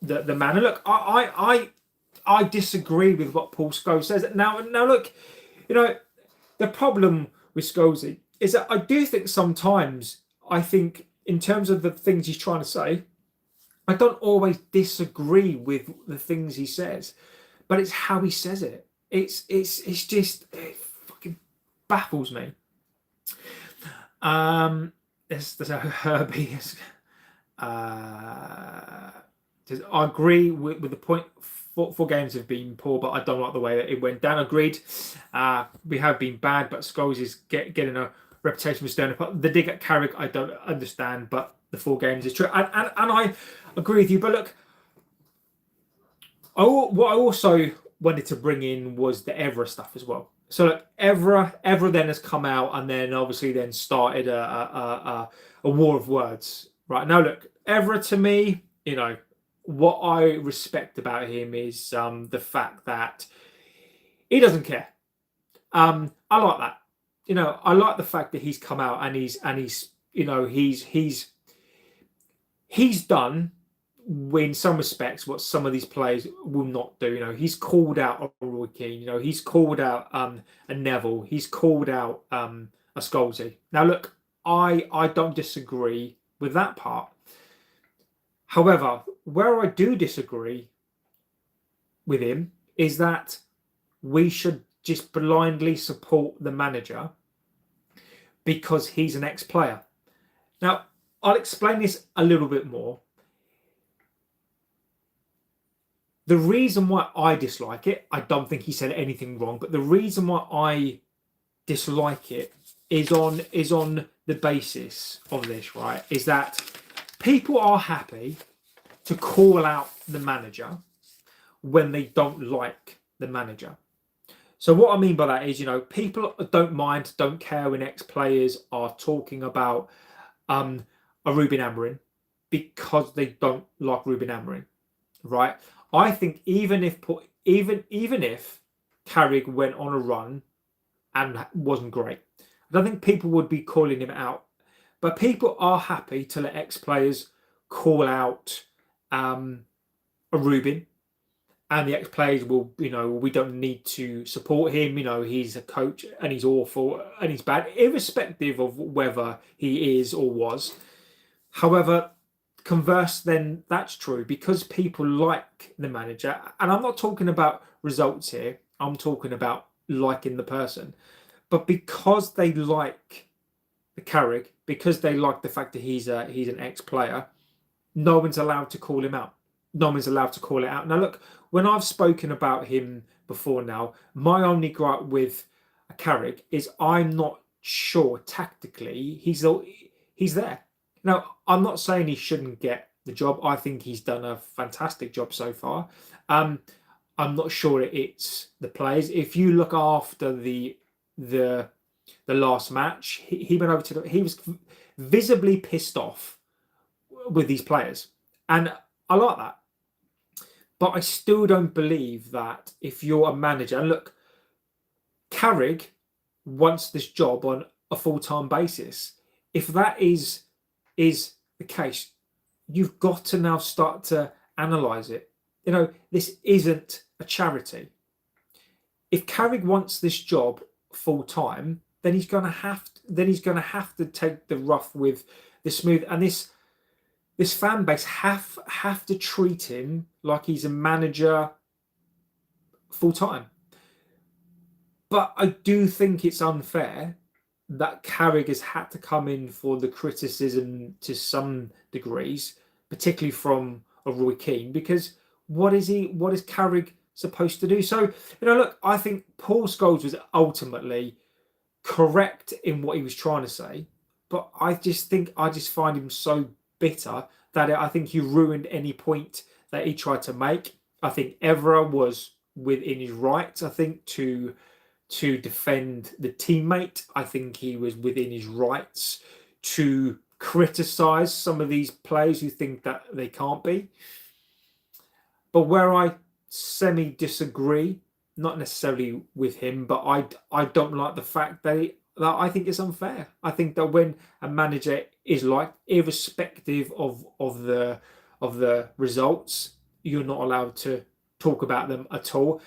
the man. And look, I disagree with what Paul Scholes says. Now, look, you know, the problem with Scholes is that I do think sometimes, I think in terms of the things he's trying to say, I don't always disagree with the things he says, but it's how he says it. It fucking baffles me. There's a Herbie. I agree with the point. 4 games have been poor, but I don't like the way that it went down. Agreed. We have been bad, but Scholes is getting a reputation for stirring up. The dig at Carrick, I don't understand, but the 4 games is true. And I agree with you. But look, what I also wanted to bring in was the Evra stuff as well. So look, Evra then has come out, and then obviously then started a war of words. Right now, look, Evra, to me, you know, what I respect about him is the fact that he doesn't care. I like that. You know, I like the fact that he's come out and he's you know, he's done, in some respects, what some of these players will not do. You know, he's called out a Roy Keane. You know, he's called out a Neville. He's called out a Scholesy. Now, look, I don't disagree with that part. However, where I do disagree with him is that we should just blindly support the manager because he's an ex-player. Now, I'll explain this a little bit more. The reason why I dislike it, I don't think he said anything wrong, but the reason why I dislike it is on the basis of this, right? Is that people are happy to call out the manager when they don't like the manager. So what I mean by that is, people don't care when ex-players are talking about a Ruben Amorim because they don't like Ruben Amorim, right? I think even if Carrick went on a run and wasn't great, I don't think people would be calling him out. But people are happy to let ex-players call out a Ruben. And the ex-players will, we don't need to support him. He's a coach and he's awful and he's bad, irrespective of whether he is or was. However, converse, then that's true because people like the manager. And I'm not talking about results here. I'm talking about liking the person. But because they like the Carrick, because they like the fact that he's an ex-player, no one's allowed to call him out. No one's allowed to call it out. Now, look, when I've spoken about him before now, my only gripe with Carrick is I'm not sure tactically he's there. Now, I'm not saying he shouldn't get the job. I think he's done a fantastic job so far. I'm not sure it's the players. If you look after the last match, he went over he was visibly pissed off with these players, and I like that. But I still don't believe that if you're a manager, and look, Carrick wants this job on a full-time basis. If that is the case, you've got to now start to analyse it. This isn't a charity. If Carrick wants this job full-time, then he's going to have to take the rough with the smooth, and this fan base have to treat him like he's a manager full-time. But I do think it's unfair that Carrick has had to come in for the criticism to some degrees, particularly from a Roy Keane, because what is Carrick supposed to do? So, look, I think Paul Scholes was ultimately correct in what he was trying to say, but I just find him so bitter that I think he ruined any point that he tried to make. I think Evra was within his rights, I think, to defend the teammate. I think he was within his rights to criticise some of these players who think that they can't be. But where I semi-disagree, not necessarily with him, but I don't like the fact that I think it's unfair. I think that when a manager is liked, irrespective of the results, you're not allowed to talk about them at all.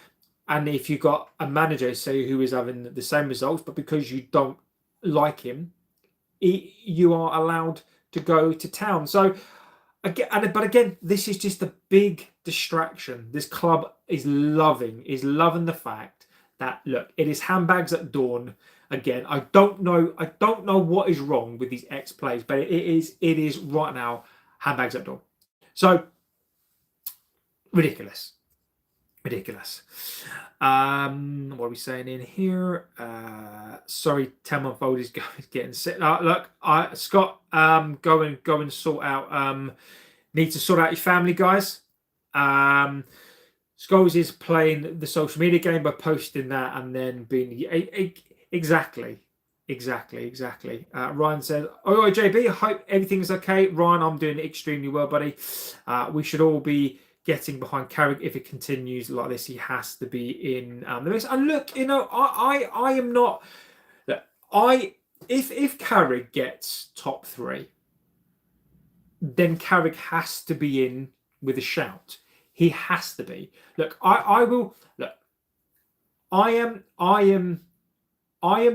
And if you've got a manager, say, who is having the same results, but because you don't like him, you are allowed to go to town. So, again, this is just a big distraction. This club is loving the fact that, look, it is handbags at dawn. Again, I don't know what is wrong with these ex-players, but it is right now handbags at dawn. So ridiculous. What are we saying in here? Sorry, 10-month-old is getting sick. Look, Scott, go and sort out. Need to sort out your family, guys. Scholes is playing the social media game by posting that and then being exactly. Ryan says, "Oh, JB, I hope everything's okay." Ryan, I'm doing extremely well, buddy. We should all be getting behind Carrick. If it continues like this, he has to be in the race. And look, I am not. Look, if Carrick gets top 3, then Carrick has to be in with a shout. He has to be. Look, I will. Look, I am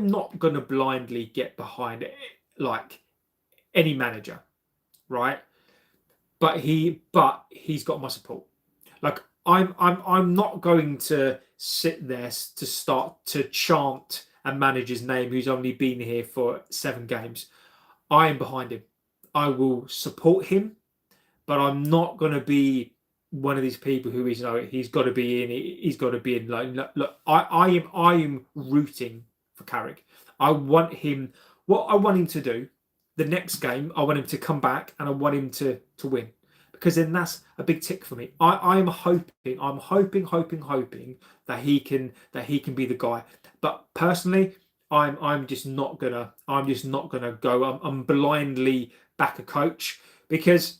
not going to blindly get behind it like any manager, right? But he's got my support. Like I'm not going to sit there to start to chant a manager's name who's only been here for 7 games. I am behind him. I will support him, but I'm not going to be one of these people who is, he's got to be in. He's got to be in. Like, look, I am rooting for Carrick. I want him. What I want him to do, the next game, I want him to come back and I want him to win. because then that's a big tick for me. I'm hoping that he can be the guy. But personally, I'm just not gonna go. I'm blindly back a coach because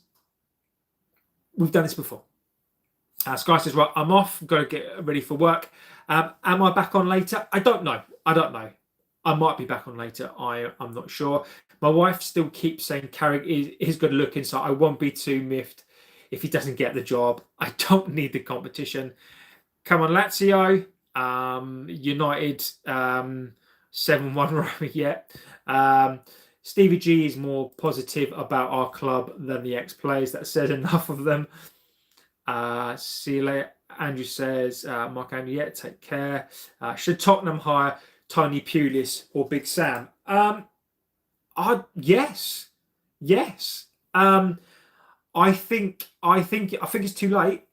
we've done this before. Sky says, right, I'm off, got to get ready for work. Am I back on later? I don't know. I might be back on later. I'm not sure. My wife still keeps saying Carrick is good looking, so I won't be too miffed if he doesn't get the job. I don't need the competition. Come on, Lazio. United 7-1 yet. Stevie G is more positive about our club than the ex-players. That says enough of them. See you later. Andrew says, Mark Andrew, yeah, take care. Should Tottenham hire Tony Pulis or Big Sam? Yes. I think it's too late,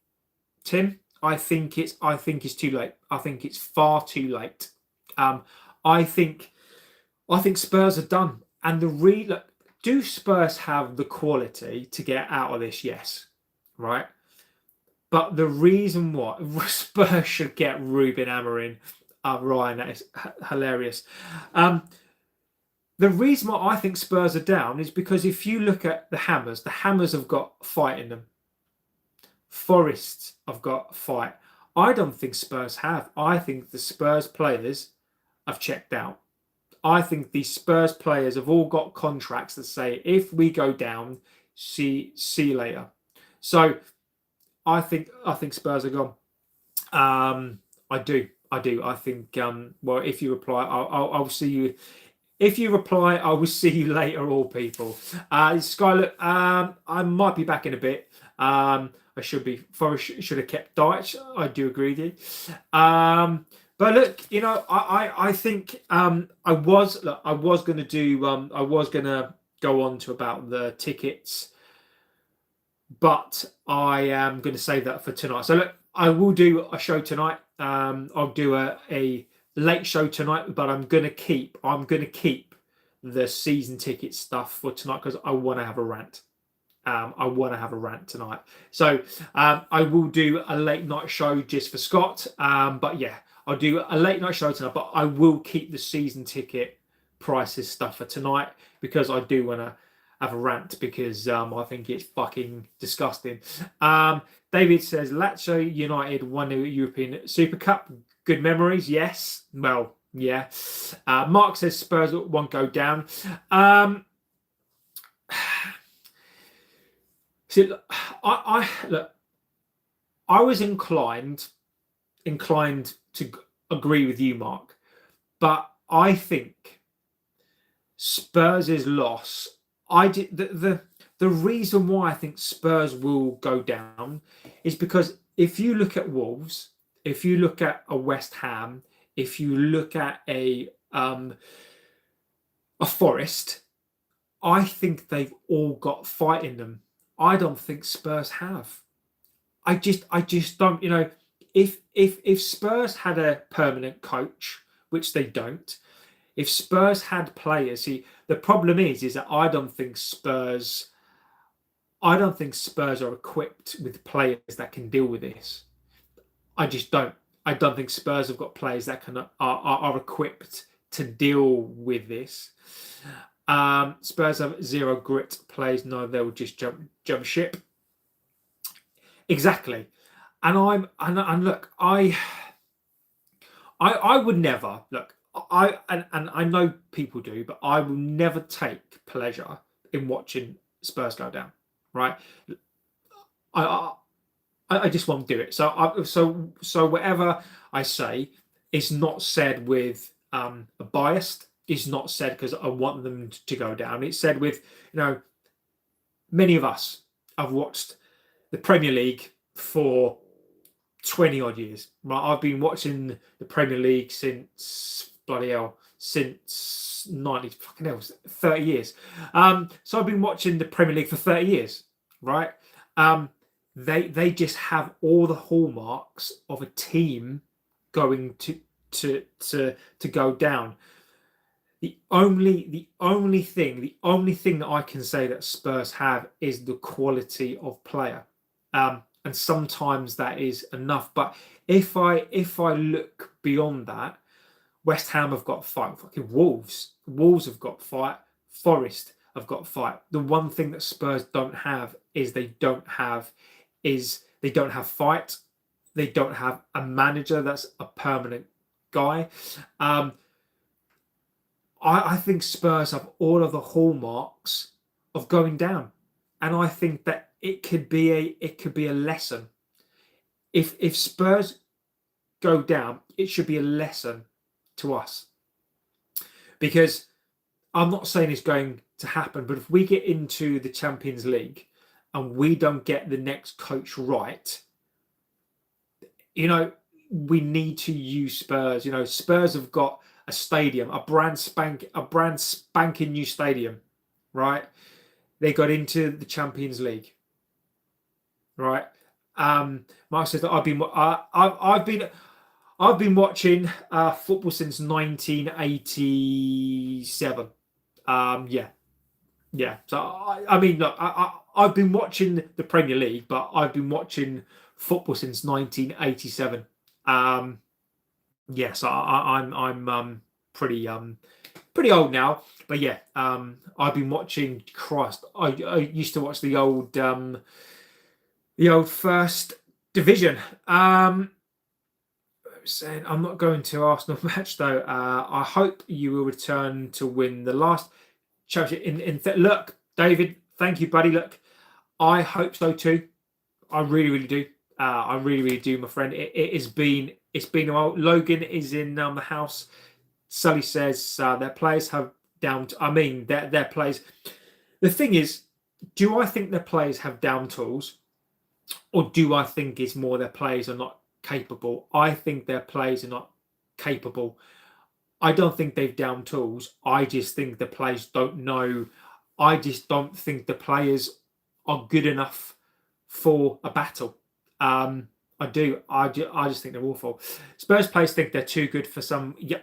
Tim. I think it's too late. I think it's far too late. I think Spurs are done. And look, do Spurs have the quality to get out of this? Yes, right. But the reason why Spurs should get Ruben Amorim, Ryan, that is hilarious. The reason why I think Spurs are down is because if you look at the Hammers have got fight in them. Forest have got fight. I don't think Spurs have. I think the Spurs players have checked out. I think the Spurs players have all got contracts that say, if we go down, see you later. So I think Spurs are gone. I do. I think. Well, if you reply, I'll see you. If you reply, I will see you later, all people. Skylar, I might be back in a bit. I should be. Forrest should have kept Dyche. I do agree with you. But look, I think I was going to go on to about the tickets, but I am going to save that for tonight. So look, I will do a show tonight. I'll do a late show tonight, but I'm going to keep the season ticket stuff for tonight because I want to have a rant. I want to have a rant tonight. So I will do a late night show just for Scott. But yeah, I'll do a late night show tonight, but I will keep the season ticket prices stuff for tonight because I do want to have a rant because I think it's fucking disgusting. David says, Lazio United won the European Super Cup. Good memories, yes. Well, yeah. Mark says Spurs won't go down. See, look, I was inclined to agree with you, Mark, but I think Spurs' loss. The reason why I think Spurs will go down is because if you look at Wolves, if you look at a West Ham, if you look at a Forest, I think they've all got fight in them. I don't think Spurs have. I just don't. If Spurs had a permanent coach, which they don't, if Spurs had players, see, the problem is that I don't think Spurs are equipped with players that can deal with this. I just don't. I don't think Spurs have got players that are equipped to deal with this. Spurs have zero grit players. No, they'll just jump ship. Exactly. And look, I would never look. I know people do, but I will never take pleasure in watching Spurs go down. Right? I just won't do it. So whatever I say is not said with a bias. It's not said because I want them to go down. It's said with, many of us have watched the Premier League for 20 odd years. Right? I've been watching the Premier League since 30 years. So I've been watching the Premier League for 30 years, right? They just have all the hallmarks of a team going to go down. The only thing that I can say that Spurs have is the quality of player, and sometimes that is enough. But if I look beyond that, West Ham have got fight. Fucking Wolves have got fight. Forest have got fight. The one thing that Spurs don't have is they don't have fight. They don't have a manager that's a permanent guy. I think Spurs have all of the hallmarks of going down, and I think that it could be a lesson. If Spurs go down, it should be a lesson to us, because I'm not saying it's going to happen, but if we get into the Champions League and we don't get the next coach right, we need to use Spurs. Spurs have got a stadium, a brand spanking new stadium, right? They got into the Champions League, right? Mark says that I've been watching football since 1987. Yeah. So I mean, look, I've been watching the Premier League, but I've been watching football since 1987. Yes, I'm pretty old now, but yeah, I've been watching. Christ, I used to watch the old First Division. Saying I'm not going to Arsenal match though. I hope you will return to win the last championship. Look, David, thank you, buddy. Look, I hope so too. I really, really do. I really, really do, my friend. It's been a while. Logan is in the house. Sully says their players have down. Their players. The thing is, do I think their players have down tools, or do I think it's more their players are not capable? I think their players are not capable. I don't think they've down tools. I just think the players don't know. I just don't think the players are good enough for a battle. I do. I just think they're awful. Spurs players think they're too good for some. Yeah,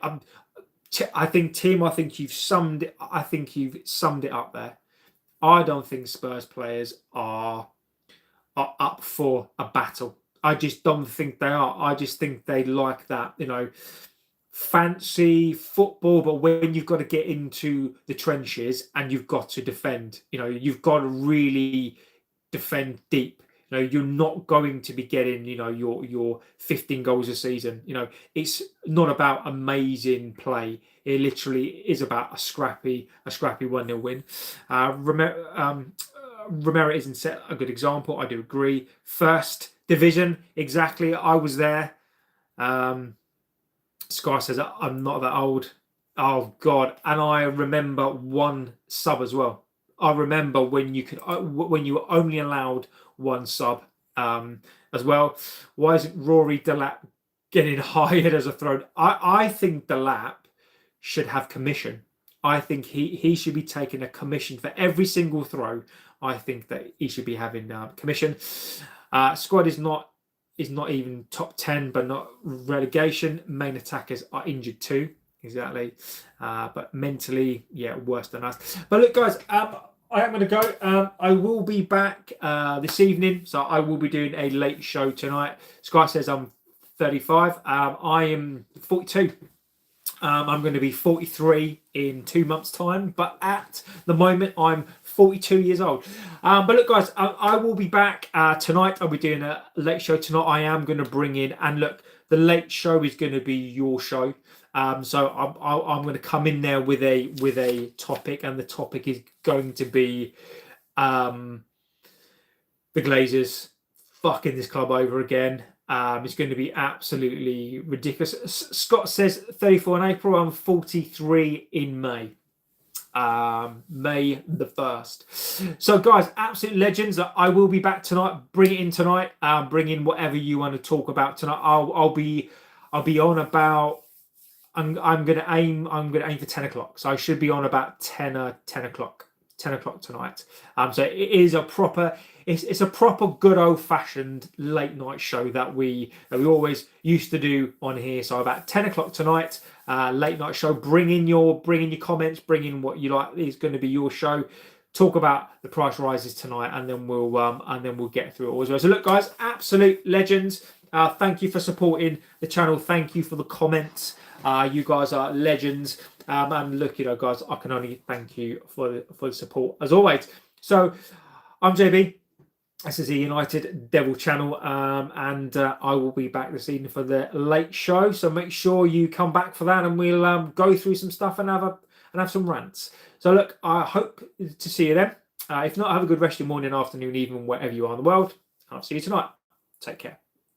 I think Tim. I think you've summed it. I think you've summed it up there. I don't think Spurs players are up for a battle. I just don't think they are. I just think they like that, fancy football. But when you've got to get into the trenches and you've got to defend, you've got to really defend deep. You're not going to be getting, your 15 goals a season. It's not about amazing play. It literally is about a scrappy 1-0 win. Romero isn't set a good example. I do agree. First Division, exactly. I was there. Sky says I'm not that old. Oh God! And I remember one sub as well. I remember when you were only allowed one sub as well. Why isn't Rory Delap getting hired as a throw? I think Delap should have commission. I think he should be taking a commission for every single throw. I think that he should be having commission. Squad is not even top 10, but not relegation. Main attackers are injured too. Exactly. But mentally, worse than us. But look, guys, I am going to go. I will be back this evening. So I will be doing a late show tonight. Sky says I'm 35. I am 42. I'm going to be 43 in 2 months' time. But at the moment, I'm 42 years old. But look, guys, I will be back tonight. I'll be doing a late show tonight. I am going to bring in, and look, the late show is going to be your show. So I'm going to come in there with a topic, and the topic is going to be the Glazers fucking this club over again. It's going to be absolutely ridiculous. Scott says 34 in April. I'm 43 in May. May the 1st. So, guys, absolute legends. I will be back tonight. Bring it in tonight. Bring in whatever you want to talk about tonight. I'll be on about. I'm going to aim for 10 o'clock. So I should be on about 10 o'clock 10 o'clock tonight. So it is a proper, it's a proper good old fashioned late night show that we always used to do on here. So about 10 o'clock tonight, late night show. Bring in your comments, bring in what you like. It's going to be your show. Talk about the price rises tonight, and then we'll get through it all as well. So look, guys, absolute legends. Thank you for supporting the channel. Thank you for the comments. You guys are legends. And look, guys, I can only thank you for the support as always. So I'm JB. This is the United Devil channel, and I will be back this evening for the late show. So make sure you come back for that, and we'll go through some stuff and have some rants. So look, I hope to see you then. If not, have a good rest of your morning, afternoon, evening, wherever you are in the world. I'll see you tonight. Take care.